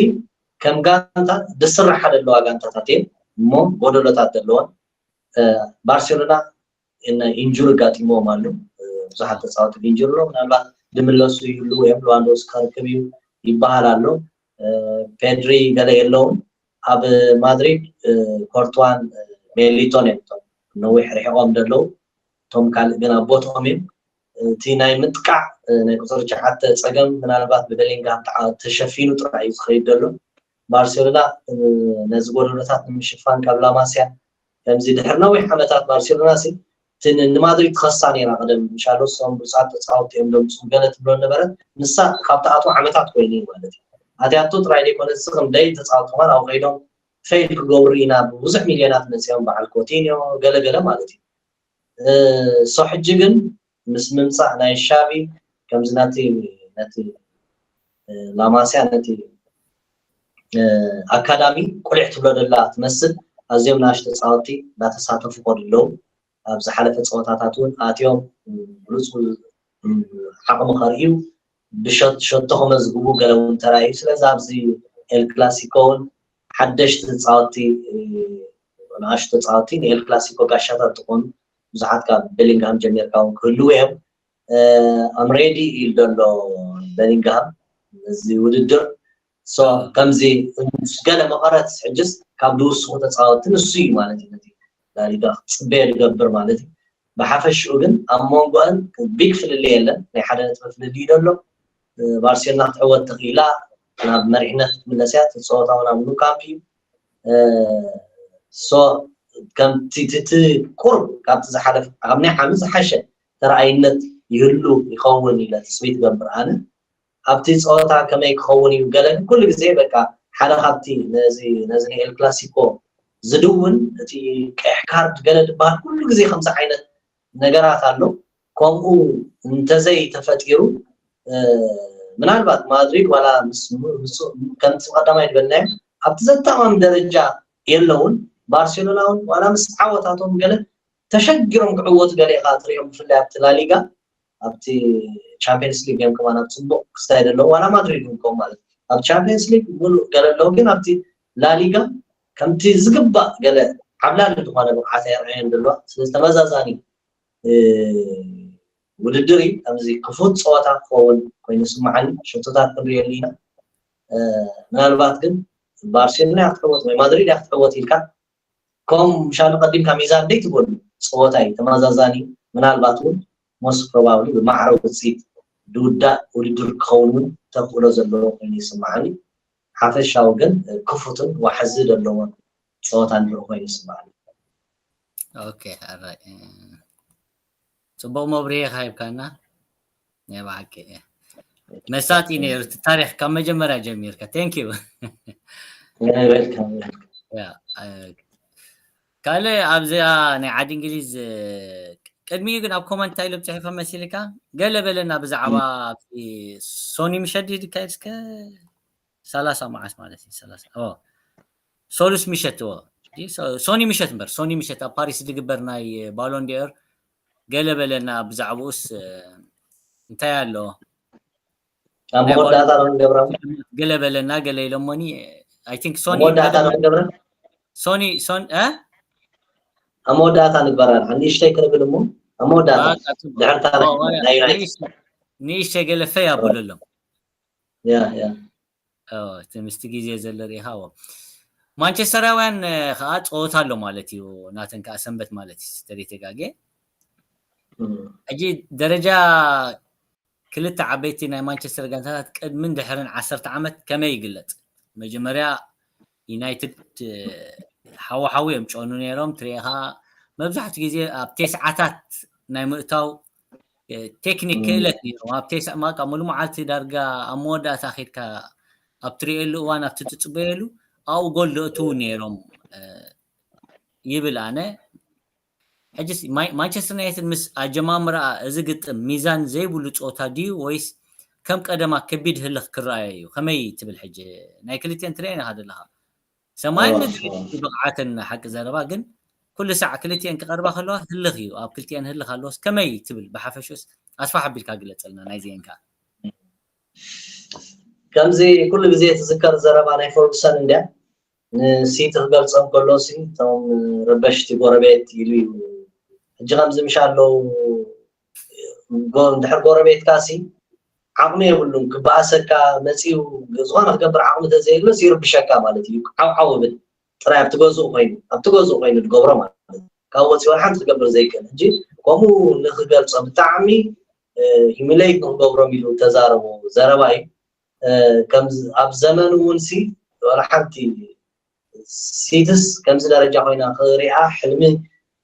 ከም ጋንታ ደስራሕ አይደለው ጋንታታቴን ሞ ጎደሎታት ደለዋን ባርሴሎና ان انجور ጋጥሞም አሉ ብዙሓት ተጻዋት ኢንጁሪ ነው ምናልባት ድምለሱ ይሉ ወይም ሉዋንዶስ ካርከቢው ይባላሉ ፔድሪ ገለ የለውም ኣብ ማድሪድ ኮርቷን ሜሊቶኔም ነው ይሕሪቆም ደለው ቶም ካል ገና ቦቶም እቲ ናይ ምጥቃዕ ናይ ቁጥር 9 ፀገም ምናልባት በቤሊንጋም ተሸፊኑ ጥራይ ዝኸይድ ደሎ ባርሴሎና ነዚ ጎደሎታት ንምሽፋን ካብ ላማሲያ ከምዚ ድሕርናዊ ዓመታት ባርሴሎና ሲ ንማድሪድ خሳኔ ራ ቀደም ኢንሻአላህ ሶም ብጻት ተጻውት የምለም ጽገለት ብሎ ነበረ ንሳ ካብታቱ ዓመታት ኮይኒ ማለት አትያቱ ጥራይ ዲኮነ ስም ዳይ ተጻውት ሆነ አው ኸይዶም ፌል ክገብሩና ብዙሕ ሚሊዮናት ነሲዮም በዓል ኮቲኒዮ ገለገለ ማለት ሶ ሕጂ ግን ምስ ምምጻእ ናይ ሻቢ ከምዝናቲ ነቲ ላማሲያ ነቲ አካዳሚ ቁልዕ ትብሎ ደላ ትመስል ኣዝዮም ናሽ ተጻውቲ ናተሳተፉ ቆድለው ኣብዚ ሓለፈ ጸወታታቱን ኣትዮም ብሉጽ ሓቅሙ ኸርዩ ብሸት ሸተኹም ዝግቡ ገለውን ተራይ ስለዚ ኣብዚ ኤል ክላሲኮን ሓደሽቲ ተጻውቲ ናሽ ተጻውቲ ኤል ክላሲኮ ጋሻታት ጥቆም ብዙሓት ካብ ቤሊንጋም ጀሚርካውን ክህልው እዮም I'm ready ይልደሎ ቤሊንጋም እዚ ውድድር ሶ ከምዚ ገለ መቐረት ሕጅስ ካብ ድውስኹ ተጻወት ንሱ እዩ ማለት እዩ ነቲ ላሊጋ ጽበየ ዝገብር ማለት እዩ ብሓፈሽኡ ግን ኣብ መንጎአን ቢግ ፍልል የለን ናይ ሓደ ነጥቢ ፍልል ይደሎ ባርሴሎና ክትዕወት ተኽኢላ ናብ መሪሕነት ክትምለስያ ተፃወታውን ኣብ ኑካምፕ እዩ ሶ ከምቲ ቁርብ ካብቲ ዝሓለፈ ኣብ ናይ ዓመት ዝሓሸ ተረኣይነት ይህሉ ይኸውን ኢለ ተስፋ ይገብር ኣነ ኣብቲ ጸወታ ከመይ ክኸውን እዩ ገለ ኩሉ ግዜ በቃ ሓደ ካብቲ ነዚ ኤል ክላሲኮ ዝድውን እቲ ቀይሕ ካርድ ገለ ድባል ኩሉ ግዜ ከምዚ ዓይነት ነገራት ኣሎ ከምኡ እንተዘይ ተፈጢሩ ምናልባት ማድሪድ ዋላ ከምቲ ቀዳማይ ድበልናዮ ኣብቲ ዘተማም ደረጃ የለውን ባርሴሎናውን ዋላ ምስ ዓወታቶም ገለ ተሸጊሮም ክዕወቱ ገለ ኢኻ ትሪኦም ብፍላይ ኣብቲ ላሊጋ ኣብቲ ቻምፒየንስ ሊግ ገም ከማን ኣብ ጽቡቕ ክስታይ ደለው ዋላ ማድሪድ እንኮም ማለት ኣብ ቻምፒየንስ ሊግ ሙሉእ ገለ ኣለው ግን ኣብቲ ላሊጋ ከምቲ ዝግባእ ገለ ዓብላሊ ዝኾነ ብቕዓት የርአየን ደሎ ስለዚ ተመዛዛኒ ውድድር ከምዚ ክፉት ፀወታ ክኸውን ኮይኑ ስምዓኒ ሸቶታት ክንሪኦ ኣለና ምናልባት ግን ባርሴሎና ያክተወት ወይ ማድሪድ ያክተወት ኢልካ ከም ሻል ቀዲምካ ሚዛን ደይ ትበሉ ፀወታይ ተመዛዛኒ ምናልባት እውን most probably ብማዕረ ውፅኢት ድውዳእ ውድድር ክኸውን ተኽእሎ ዘለዎ ኮይኑ ይስምዓኒ ሓፈሻዊ ግን ክፉትን ዋሕዚ ዘለዎ ፀወታ ንርኢ ኮይኑ ይስምዓኒ ኦኬ አራይ ጽቡቕ መብርሂ ኻይብካና ነባዕቂ መሳጢ ነይሩ ታሪክ ካብ መጀመርያ ጀሚርካ ቴንክ ዩ ዌልካም ካለ ኣብዚኣ ናይ ዓዲ እንግሊዝ ቅድሚኡ ግን ኣብ ኮመንት ኢሎም ፅሒፎም መሲልካ ገለ በለና ብዛዕባ ሶኒ ምሸት ካይስከ 30 መዓስ ማለት እዩ 30 ሶሉስ ምሸት ሶኒ ምሸት እምበር ሶኒ ምሸት ኣብ ፓሪስ ዝግበር ናይ ባሎን ዲር ገለ በለና ብዛዕባኡስ እንታይ ኣሎ ኣብ መወዳእታ ነው ንገብራ ገለ በለና ገለ ኢሎሞኒ አይ ቲንክ ሶኒ መወዳእታ ነው ንገብራ ሶኒ ኣብ መወዳእታ ንግበራል ንእሽተይ ክንብል እሞ ኣብ መወዳእታ ድሕርታ ናይ ዩናይትድ ንእሽተይ ገለ ፈይ ኣብሎሎም ያ ትምስቲ ግዜ ዘሎ ሪኢኻ ማንቸስተራውያን ከዓ ፀወታ ኣሎ ማለት እዩ ናተን ከዓ ሰንበት ማለት እዩ ስተሪቴጋጌ اجي درجه كلتا عبيتي ناي مانشستر غانتات قد من دحرن 10 عامات كما يقلط مجمريا يونايتد حواحويم ጮኑ ነይሮም ትሪኻ መብዛሕት ግዜ ኣብ ተስዓታት ናይ ምእታው ቴክኒክ ክእለት ነይሮም ኣብ ተስዓ ማቃ ሙሉ መዓልቲ ዳርጋ ኣብ መወዳእታ ኺድካ ኣብ ትሪኤሉ እዋን ኣብ ትጽበየሉ ኣው ጎል ለእቱ ነይሮም ይብል ኣነ اجس مانشستر يونايتد مس اجمامرا እዚ ግጥም ሚዛን ዘይብሉ ጾታ ዲዩ ወይስ ከም ቀደማ ከቢድ ህልኽ ክራኣዩ ከመይ ትብል ሕጂ ናይ ክልቲን ትሬና ሃደለኻ ሰማይን ብቕዓትን ሓቂ ዘረባ ግን ኩሉ ሰዓት ክልቲን ክቀርባ ከለዋ ህልኽ እዩ ኣብ ክልቲን ህልኽ ኣለውስ ከመይ ትብል በሓፈሽስ ኣስፋሕ ቢልካ ግለጽልና ናይ ዜንካ ከምዚ ኩሉ ግዜ ተዝከር ዘረባ ናይ ፎርግሰን እንደ ንሲቲ ገልጾም ከሎሲ ቶም ረበሽቲ ጎረቤት ኢሉ እጅጋም ዝምሻለው ጎን ድሕር ጎረቤት ካሲ ዓቕሚ የብሉን ክባኣሰካ መጺው ዝኾነ ክገብር ዓቕሚ ተዘይሉ ሲርብሸካ ማለት እዩ ዓውብል ጥራይ ኣብትገዝኡ ኮይኑ ትገብሮ ማለት ካብ ወፂኡ ሓንቲ ትገብር ዘይከን እንጂ ከምኡ ንኽገልጾ ብጣዕሚ ሂሚሌት ንኽገብሮም ኢሉ ተዛረቡ ዘረባይ ከም ኣብ ዘመኑ ውንሲ ወላ ሓንቲ ሲትስ ከምዚ ደረጃ ኮይና ክሪኣ ሕልሚ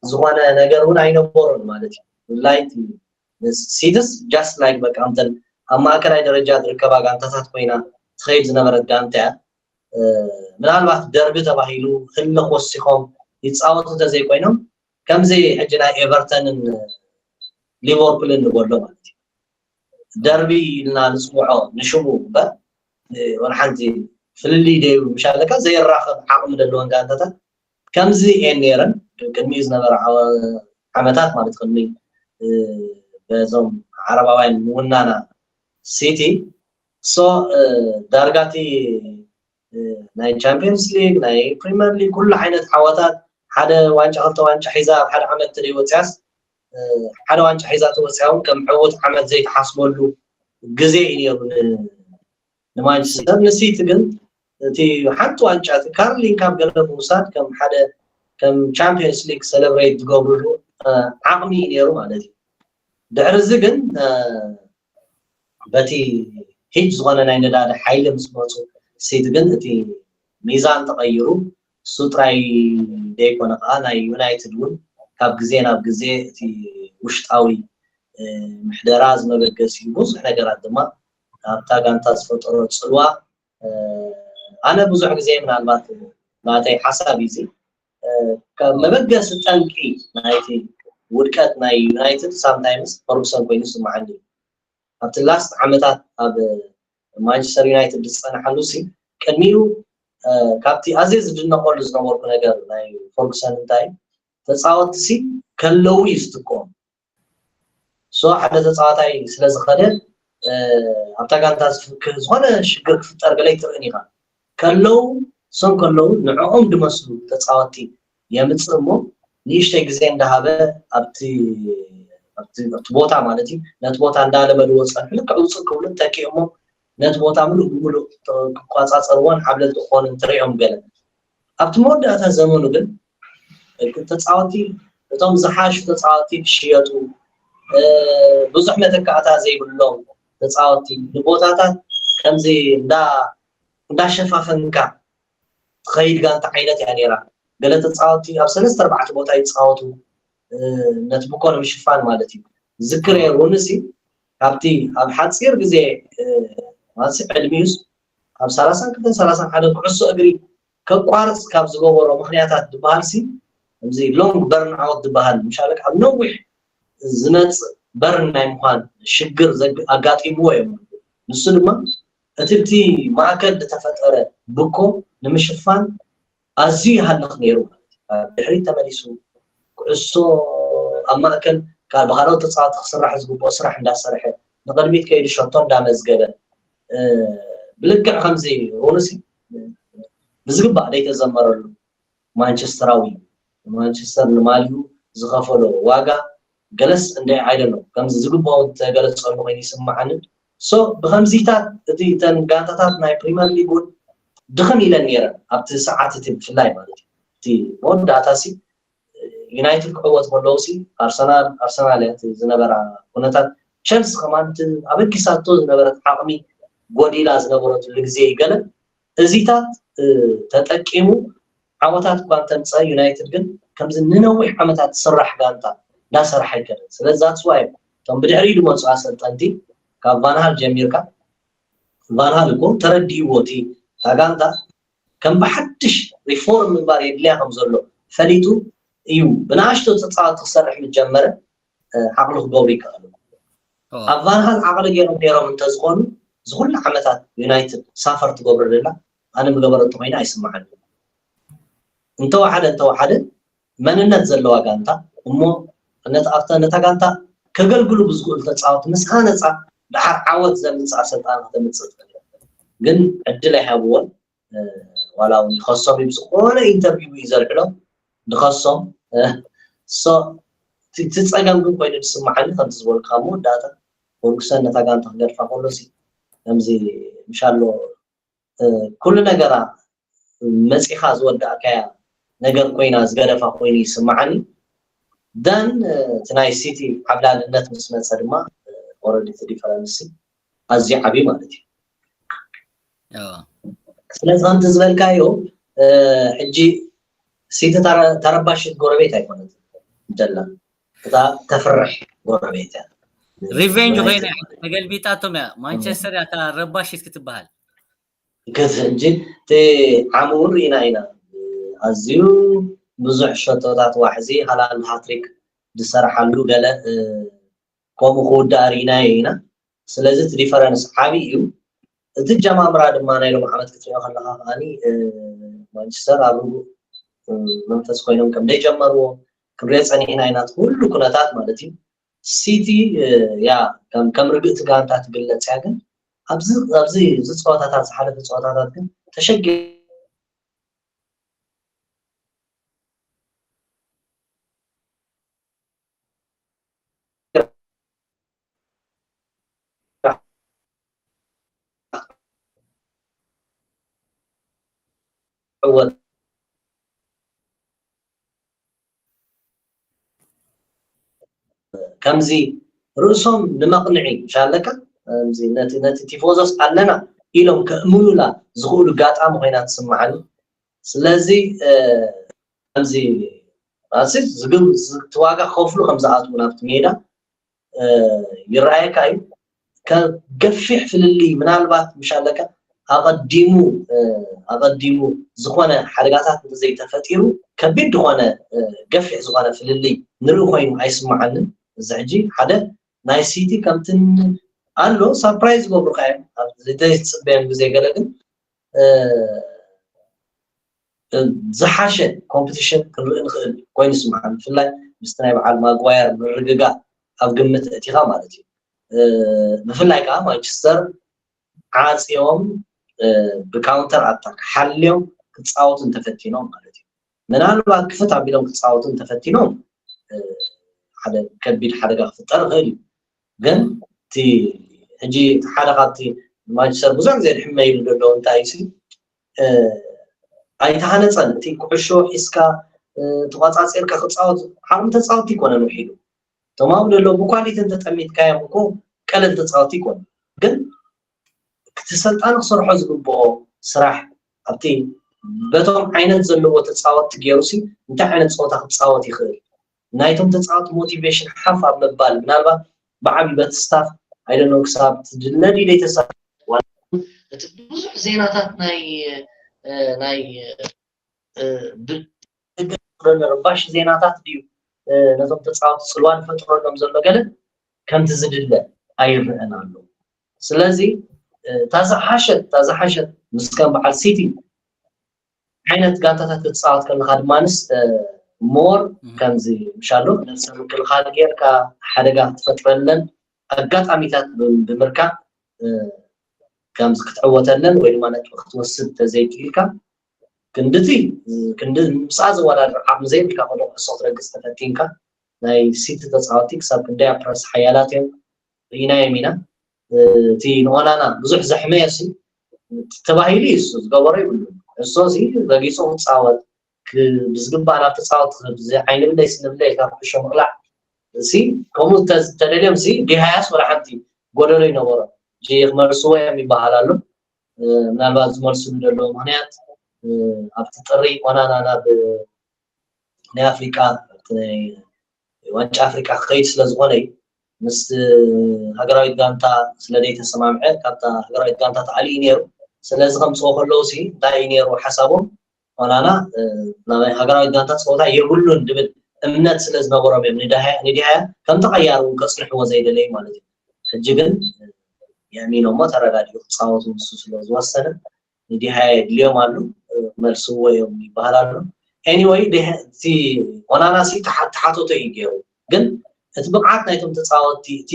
ዝኾነ ነገር እውን ኣይነበሮን ማለት እዩ ላይት ሲትስ ጃስት ላይክ በቃ እንተን ኣብ ማእከላይ ደረጃ ዝርከባ ጋንታታት ኮይና ትኸይድ ዝነበረት ጋንታ ምናልባት ደርቢ ተባሂሉ ህልኽ ወሲኾም ይፃወቱ ተዘይኮይኖም ከምዚ ሕጂ ናይ ኤቨርተንን ሊቨርፑልን ንጎሎ ማለት እዩ ደርቢ ኢልና ንፅውዖ ንሽሙ እምበር ወላ ሓንቲ ፍልሊ ደዩ ምሻለካ ዘይራኸብ ዓቕሚ ዘለወን ጋንታታት ከምዚ እየን ነይረን ቅድሚ ዝነበረ ዓመታት ማለት ቅድሚ በዞም ዓረባውያን ውናና ሲቲ ሶ ዳርጋቲ ናይ ቻምፒየንስ ሊግ ናይ ፕሪሚየር ሊግ ኩሉ ዓይነት ዓወታት ሓደ ዋንጫ ክልተ ዋንጫ ሒዛ ኣብ ሓደ ዓመት ትወፅያስ ሓደ ዋንጫ ሒዛ ተወፅያውን ከም ዕውት ዓመት ዘይተሓስበሉ ግዜ እዩ ንማንቸስተር ንሲቲ ግን እቲ ሓንቲ ዋንጫ ካርሊን ካብ ገለ ምውሳድ ከም ሓደ ከም ቻምፒየንስ ሊግ ሴሌብሬት ዝገብርሉ ዓቕሚ ነይሩ ማለት እዩ ድሕሪ ግን በቲ ሂጅ ዝኾነ ናይ ነዳዲ ሓይሊ ምስ መፁ ሲቲ ግን እቲ ሚዛን ተቐይሩ እሱ ጥራይ ደይኮነ ከዓ ናይ ዩናይትድ እውን ካብ ግዜ ናብ ግዜ እቲ ውሽጣዊ ምሕደራ ዝመበገሲ ብዙሕ ነገራት ድማ ኣብታ ጋንታ ዝፈጠሮ ፅልዋ ኣነ ብዙሕ ግዜ ምናልባት ናተይ ሓሳብ እዚ ካብ መበገሲ ጠንቂ ናይቲ ውድቀት ናይ ዩናይትድ ሳምታይምስ ፈርጉሰን ኮይኑ ይስምዓኒ ኣብቲ ላስት ዓመታት ኣብ ማንቸስተር ዩናይትድ ዝፀንሐሉ ሲ ቅድሚኡ ካብቲ ኣዝየ ዝድነቐሉ ዝነበርኩ ነገር ናይ ፈርጉሰን እንታይ ተፃወቲ ሲ ከለው እዩ ዝትኮም ሶ ሓደ ተፃዋታይ ስለ ዝኸደ ኣብታ ጋንታ ዝኾነ ሽግር ክፍጠር ገለ ይትርእን ኢኻ ከለው ሶም ከለው ንዕኦም ድመስሉ ተፃወቲ የምፅእ እሞ ንእሽተይ ግዜ እንዳሃበ ኣብቲ ቦታ ማለት እዩ ነቲ ቦታ እንዳለመድዎ ፀንሕ ልክዕ ውፅእ ክብሉ ተኪኦሞ ነቲ ቦታ ሙሉእ ብሙሉእ ክቆፃፀርዎን ሓብለልቲ ክኾኑ እንትሪኦም ገለ ኣብቲ መወዳእታ ዘመኑ ግን ተፃወቲ እቶም ዝሓሹ ተፃወቲ ክሽየጡ ብዙሕ መተካእታ ዘይብሎም ተፃወቲ ንቦታታት ከምዚ እንዳሸፋፈንካ ትኸይድ ጋንታ ዓይነት እያ ነይራ ገለ ተፃወቲ ኣብ 3-4 ቦታ ይፃወቱ ነቲ ብኮነ ምሽፋን ማለት እዩ ዝክር ሩንሲ ካብቲ ኣብ ሓፂር ግዜ ማለት ዕድሚኡስ ኣብ 32-31 ኩዕሶ እግሪ ከቋርፅ ካብ ዝገበሮ ምክንያታት ዝበሃልሲ ከምዚ ሎንግ በርን ኣውት ዝበሃል ምሻለክ ኣብ ነዊሕ ዝመፅእ በርን ናይ ምኳን ሽግር ኣጋጢምዎ እዮም ንሱ ድማ እቲ ማእከል ዝተፈጠረ ብኮ ንምሽፋን ኣዝዩ ይሃልኽ ነይሩ ድሕሪት ተመሊሱ ኩዕሶ ኣብ ማእከል ካብ ባህላዊ ተፃዋቲ ክስራሕ ዝግብኦ ስራሕ እንዳሰርሐ ንቅድሚት ከይዱ ሸቶ እንዳመዝገበ ብልክዕ ከምዚ ሩንሲ ብዝግባእ ዘይተዘመረሉ ማንቸስተራዊ ማንቸስተር ንማልዩ ዝኸፈሎ ዋጋ ገለስ እንday አይደለም ከምዚ ዝግባው ተገለጸሉ ኮይኑ ይስማዓኒ ሶ ብከምዚታት እቲ ተን ጋንታታት ናይ ፕሪሚየር ሊግ ድኽም ኢለን ነይረን ኣብቲ ሰዓት እቲ ብፍላይ ማለት እቲ መወዳእታሲ ዩናይትድ ክዕወት ከለውሲ ኣርሰናል እቲ ዝነበራ ኩነታት ቸልሲ ከማን ኣበጊሳቶ ዝነበረት ዓቕሚ ጎዲላ ዝነበረትሉ ግዜ ይገለ እዚታት ተጠቂሙ ዓወታት እኳ እንተምፀ ዩናይትድ ግን ከምዚ ንነዊሕ ዓመታት ዝስራሕ ጋንታ እንዳሰርሐ ይከደ ስለዚ ዛትስዋይ እቶም ብድሕሪ ድመፁ ኣሰልጠንቲ ካብ ቫንሃል ጀሚርካ ቫንሃል እኮ ተረዲእዎ እቲ ጋንታ ከም ብሓድሽ ሪፎርም ምግባር የድልያ ከም ዘሎ ፈሊጡ እዩ ብናኣሽቶ ተፃዋቲ ክሰርሕ ምጀመረ ዓቕሊ ክገብሩ ይከኣሉ ኣብ ቫንሃል ዓቕሊ ገይሮም ነይሮም እንተዝኾኑ ዝኩሉ ዓመታት ዩናይትድ ሳፈር ትገብር ዘላ ኣነ ምገበረቶ ኮይና ኣይስማዓኒ እንተወሓደ መንነት ዘለዋ ጋንታ እሞ ነታ ጋንታ ከገልግሉ ብዝክእሉ ተፃወቲ ምስኻ ነፃ ድሓር ዓወት ዘምፅእ ኣሰልጣን ክትምፅእ ግን ዕድል ኣይሃብዎን ዋላ እውን ይኸሶም ብዝኾነ ኢንተርቪው እዩ ዘልዕሎም ንኸሶም ሶ እቲ ፀገም ግን ኮይኑ ዝስማዓኒ ከምቲ ዝበልካ መወዳእታ ፈርጉሰን ነታ ጋንታ ክገድፋ ከሎሲ ከምዚ ምሻሎ ኩሉ ነገራ መፂኻ ዝወዳእካያ ነገር ኮይና ዝገደፋ ኮይኑ ይስማዓኒ ደን እቲ ናይ ሲቲ ዓብላልነት ምስ መፀ ድማ ኦልሬዲ እቲ ዲፈረንስ ኣዝዩ ዓብዪ ማለት እዩ ስለዚ ከምቲ ዝበልካዮ ሕጂ ሲቲ ተረባሽት ጎረቤት ኣይኮነት ደላ እታ ተፍርሕ ጎረቤት እያ ሪቨንጅ ኮይና ተገልቢጣቶም እያ ማንቸስተር እያ ረባሽት ክትበሃል ገዝ ሕጂ እቲ ዓሙር ኢና ኣዝዩ ብዙሕ ሸቶታት ዋሕዚ ሃላንድ ሃትሪክ ዝሰርሓሉ ገለ ከምኡ ክውዳእ ርኢናዮ ኢና ስለዚ እቲ ዲፈረንስ ዓብዪ እዩ እቲ ጀማምራ ድማ ናይ ሎም ዓመት ክትሪኦ ከለካ ከዓኒ ማንቸስተር ኣብ ርጉእ መንፈስ ኮይኖም ከም ደይጀመርዎ ክንሪኦ ፀኒሕና ኢና ኩሉ ኩነታት ማለት እዩ ሲቲ ያ ከም ርግእቲ ጋንታ ትግለፅ እያ ግን ኣብዚ ፀወታታት ዝሓለፈ ፀወታታት ግን ተሸጊ ከምዚ ርእሶም ንመቕንዒ ሻለካ ከምዚ ነቲ ቲፎዞስ ኣለና ኢሎም ከእምኑላ ዝኽእሉ ጋጣሚ ኮይና ትስማዓኒ ስለዚ ከምዚ ትዋጋ ከፍሉ ከም ዝኣትዉ ናብቲ ሜዳ ይረኣየካ እዩ ከገፊሕ ፍልሊ ምናልባት ምሻለካ ኣቐዲሙ ዝኾነ ሓደጋታት ዘይተፈጢሩ ከቢድ ዝኾነ ገፊሕ ዝኾነ ፍልሊ ንርኢ ኮይኑ ኣይስማዓንን እዚ ሕጂ ሓደ ናይ ሲቲ ከምትን ኣሎ ሰርፕራይዝ ገብሩካ እዮም ኣብ ዘይተፅበዮም ግዜ ገለ ግን ዝሓሸ ኮምፒቲሽን ክንርኢ ንኽእል ኮይኑ ይስማዓኒ ብፍላይ ምስቲ ናይ በዓል ማጓየር ምርግጋእ ኣብ ግምት እቲኻ ማለት እዩ ብፍላይ ከዓ ማንቸስተር ዓፂዮም ብካውንተር ኣታክ ሓልዮም ክፃወቱ ተፈቲኖም ማለት እዩ ምናልባት ክፍት ኣቢሎም ክፃወቱ ተፈቲኖም حدا كبير حدا خطر غير جن تي هجي حدا قاتي مانشستر بزح زي الحمايل دلو انتاي سي ኣይተሃነፀን እቲ ኩዕሾ ሒዝካ ተቆፃፂርካ ክፃወት ዓቕሚ ተፃወቲ ይኮነን ውሒዱ እቶም ኣብኡ ዘሎ ብኳሊቲ እንተጠሚትካዮም እኮ ቀለል ተፃወቲ ይኮነ ግን ክትሰልጣን ክሰርሖ ዝግብኦ ስራሕ ኣብቲ በቶም ዓይነት ዘለዎ ተፃወቲ ገይሩሲ እንታይ ዓይነት ፀወታ ክፃወት ይኽእል ናይቶም ተፃወቲ ሞቲቬሽን ሓፍ ኣብ ምባል ምናልባት ብዓብይ በቲ ስታፍ ኣይደኖ ክሳብ ትድነዲ ደይተሳብ እቲ ብዙሕ ዜናታት ናይ ረባሽ ዜናታት ድዩ ነዞም ተፃወቲ ፅልዋን ፈጥሮሎም ዘሎ ገለ ከምቲ ዝድለ ኣይርአን ኣሎ ስለዚ ታዝሓሸት ምስ ከም በዓል ሲቲ ዓይነት ጋንታታት ክትፃወት ከለካ ድማንስ ሞር ከምዚ ምሻሎ ነፍሲ ምክልኻል ጌርካ ሓደጋ ክትፈጥረለን ኣጋጣሚታት ብምርካብ ከምዚ ክትዕወተለን ወይ ድማ ነጥቢ ክትወስድ ተዘይክኢልካ ክንዲ ምሳእ ዝወዳድር ዓቕሚ ዘይብልካ ቆልዑ ኩዕሶ ክትረግፅ ተፈቲንካ ናይ ሲቲ ተፃወቲ ክሳብ ክንደይ ፕረስ ሓያላት እዮም ርኢናዮም ኢና እቲ ንኦናና ብዙሕ ዘሕመየሲ ተባሂሉ እዩ እሱ ዝገበሮ ይብሉን እሱ እዚ ረጊፁ ክፃወት ብዝግባእ ናብ ተፃወት ዓይኒ ብለይ ስንብለይ ካብ ኩዕሾ ምቕላዕ እዚ ከምኡ ተደልዮም እዚ ዲሃያስ ወላ ሓንቲ ጎደሎ ይነበሮ ክመልስዎ እዮም ይበሃል ኣሎ ምናልባት ዝመልስሉ ዘለዎ ምክንያት ኣብቲ ጥሪ ኦናና ናብ ናይ ኣፍሪቃ ዋንጫ ኣፍሪቃ ክኸይድ ስለዝኾነ እዩ ምስ ሃገራዊት ጋንታ ስለዘይተሰማምዐ ካብታ ሃገራዊት ጋንታ ተዓልዩ ነይሩ ስለዚ ከምፅኦ ከለዉ ሲ እንታይ እዩ ነይሩ ሓሳቦም ኦናና ናብ ሃገራዊት ጋንታ ፀወታ የብሉን ድብል እምነት ስለዝነበሮም እዮም ንዲሃያ ከም ተቐያሩ ከፅንሕዎ ዘይደለዩ ማለት እዩ ሕጂ ግን የሚኖ ሞ ተረጋዲኡ ክፃወቱ ንሱ ስለዝወሰነ ንዲሃያ የድልዮም ኣሉ መልስዎ እዮም ይበሃል ኣሎ ኤኒዌይ እቲ ኦናና ሲ ተሓተቶ እዩ ገይሩ ግን እቲ ብቕዓት ናይቶም ተፃወቲ እቲ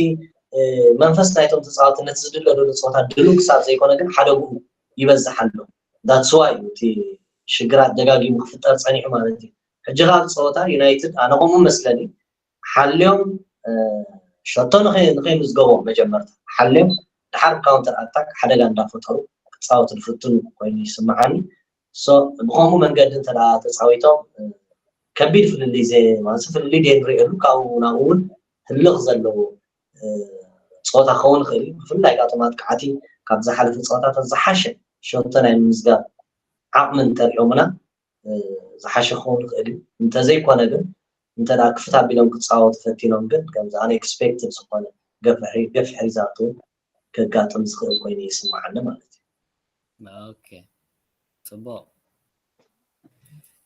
መንፈስ ናይቶም ተፃወቲ ነቲ ዝድለሉ ፀወታ ድሉ ክሳብ ዘይኮነ ግን ሓደጉኡ ይበዝሕ ኣሎ ዳትስ ዋይ እቲ ሽግራት ደጋጊሙ ክፍጠር ፀኒሑ ማለት እዩ ሕጂ ካብ ፀወታ ዩናይትድ ኣነ ከምኡ መስለኒ ሓልዮም ሸቶ ንኸይምዝገቦም መጀመርታ ሓልዮም ድሓር ካውንተር ኣታክ ሓደጋ እንዳፈጠሩ ክፃወቱ ዝፍትኑ ኮይኑ ይስምዓኒ ብከምኡ መንገዲ እንተዳ ተፃዊቶም ከቢድ ፍልልይ ማለት ፍልልይ ደንሪእሉ ካብኡ ናብኡ እውን ህልኽ ዘለዎ ፀወታ ክኸውን ይኽእል እዩ ብፍላይ ካቶም ኣጥቃዕቲ ካብ ዝሓለፈ ፀወታታት ዝሓሸ ሸቶ ናይ ምምዝጋብ ዓቕሚ እንተሪኦምና ዝሓሸ ክኸውን ይኽእል እዩ እንተዘይኮነ ግን እንተዳ ክፍት ኣቢሎም ክፃወቱ ፈቲኖም ግን ከምዚ ኣነ ኤክስፔክትድ ዝኾነ ገፊሕ ሪዛልት እውን ከጋጥም ዝኽእል ኮይኑ ይስምዓኒ ማለት እዩ ኦኬ ፅቡቅ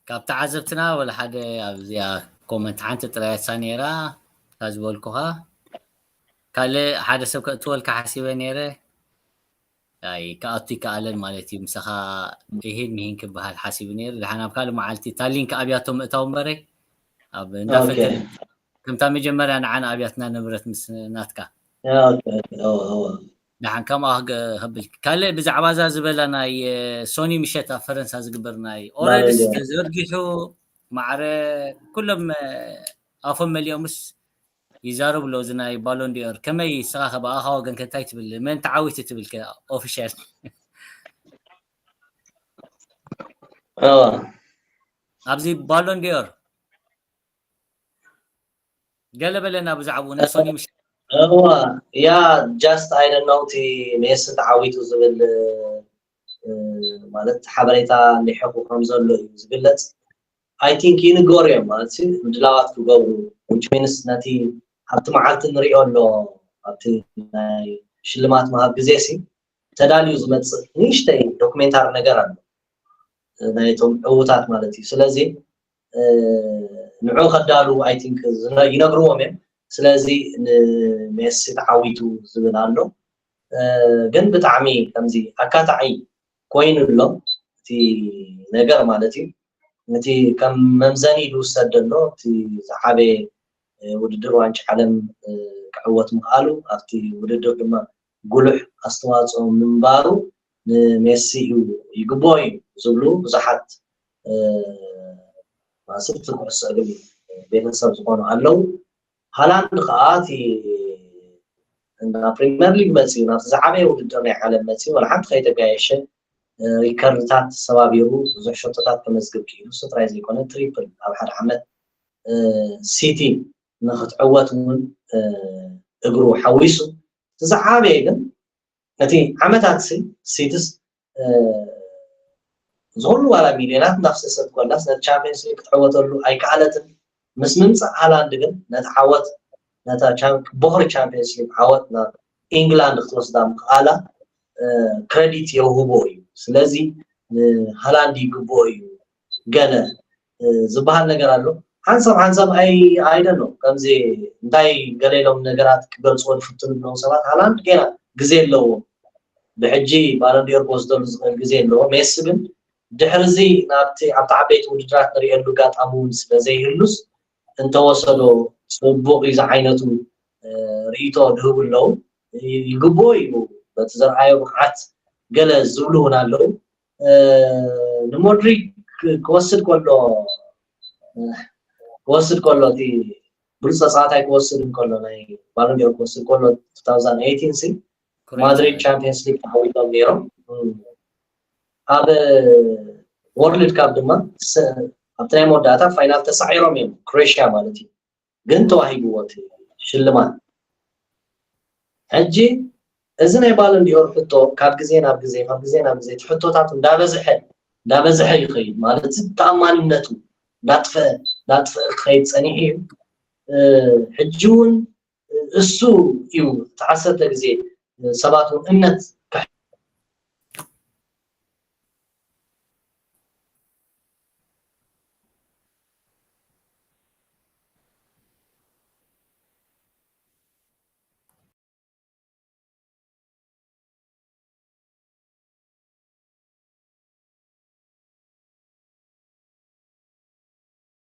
ካብ ተዓዘብትና ወላ ሓደ ኣብዚኣ ኮመንት ሓንቲ ጥራያሳ ነይራ እታ ዝበልኩኻ ካልእ ሓደ ሰብ ከእትወልካ ሓሲበ ነይረ ኣይ ከኣቱ ይከኣለን ማለት እዩ ምሳኻ ይሄድ ሚሂን ክበሃል ሓሲቡ ነይሩ ድሓን ኣብ ካልእ መዓልቲ ታሊንክ ኣብያቶ ምእታው እምበረ ኣብ እንዳፈተን ከምታ መጀመርያ ንዓና ኣብያትና ንብረት ምስ ናትካ ድሓን ከምኣ ክብል ካልእ ብዛዕባ እዛ ዝበላ ናይ ሶኒ ምሸት ኣብ ፈረንሳ ዝግበር ናይ ኦረዲ ተዘርጊሑ ማዕረ ኩሎም ኣፎም መሊኦምስ ይዛረብሎ እዚ ናይ ባሎን ዲኦር ከመይ ስኻ ከበኣኻ ወገን ከንታይ ትብል መን ተዓዊት ትብል ኦፊሻል ኣብዚ ባሎን ዲኦር ገለ በለና ብዛዕባኡ ናይ ሶኒ ምሸት ያ ጃስት ኣይ ዶንት ኖ እቲ ሜሲ ተዓዊቱ ዝብል ማለት ሓበሬታ ሊሕቁ ከም ዘሎ እዩ ዝግለፅ ኣይ ቲንክ ይንገሩ እዮም ማለት ምድላዋት ክገብሩ which means ነቲ ኣብቲ መዓልቲ ንሪኦ ኣሎ ኣብቲ ናይ ሽልማት መሃብ ግዜ ሲ ተዳልዩ ዝመፅእ ንእሽተይ ዶክሜንታሪ ነገር ኣሎ ናይቶም ዕዉታት ማለት እዩ ስለዚ ንዑ ከዳሉ ኣይ ቲንክ ይነግርዎም እዮም ስለዚ ንሜሲ ተዓዊቱ ዝብል ኣሎ ግን ብጣዕሚ ከምዚ ኣካታዒ ኮይኑ ኣሎ እቲ ነገር ማለት እዩ ነቲ ከም መምዘኒ ዝውሰድ ዘሎ እቲ ዝዓበየ ውድድር ዋንጫ ዓለም ክዕወት ምኽኣሉ ኣብቲ ውድድር ድማ ጉሉሕ ኣስተዋፅኦ ምንባሩ ንሜሲ ይግብኦ እዩ ዝብሉ ብዙሓት ማስብቲ ኩዕሶ እግሪ ቤተሰብ ዝኾኑ ኣለው هالاند خاطي ان بريمير ليج ماتسي ناس زعبه ودنا على ماتسي ولا حد خيته جايشه ريكاردات سوابيرو زح شوطات كمزغب كيلو سترايز يكون تريبل او حد عمل سيتي نختعوت من اجرو حويسو زعابه ግን نتي عمتات سيتس زول ولا مليونات نفس السد كلها سنة تشامبيونز ليج تعوضوا أي كعلة مس منص هالاند جن نتعوض نتا بخر تشامبيونز ليج عوض نا إنجلاند خلاص دام على كريديت يوهبوي سلازي هالاند يجبوي جنا زبان نجارلو حنسب I don't know كم زي داي قليلهم نجارات قبل صور فتن نو سبات هالاند جنا جزيل لو بحجي بالاندير بوزدل جزيل لو ميسجن دحرزي نابتي عبد عبيت ودرات نريالو قاطعمون سلازي هلوس انت وصلوا صبوغ إذا عينتو ريتو دهو اللو يقبوي بتزرعي وقعت قال الزولو هنا اللو نمودري كوصد كله دي بلسا ساعتها كوصد كله ناي بالاندير كوصد كله 2018 سي مادريد تشامبيونز ليج تحويلهم نيرو هذا وورلد كاب دما ابتاي موداتا فاينال تسعيرهم يم كروشيا مالتي ግን ተዋሂብዎት ሽልማት ሕጂ እዚ ናይ ባሎንዲዮር ሕቶ ካብ ግዜ ናብ ግዜ ሕቶታት እንዳበዝሐ ይኸይድ ማለት ተኣማንነቱ ዳጥፈ ክኸይድ ፀኒሑ እዩ ሕጂ እውን እሱ እዩ ተዓሰርተ ግዜ ሰባት እውን እምነት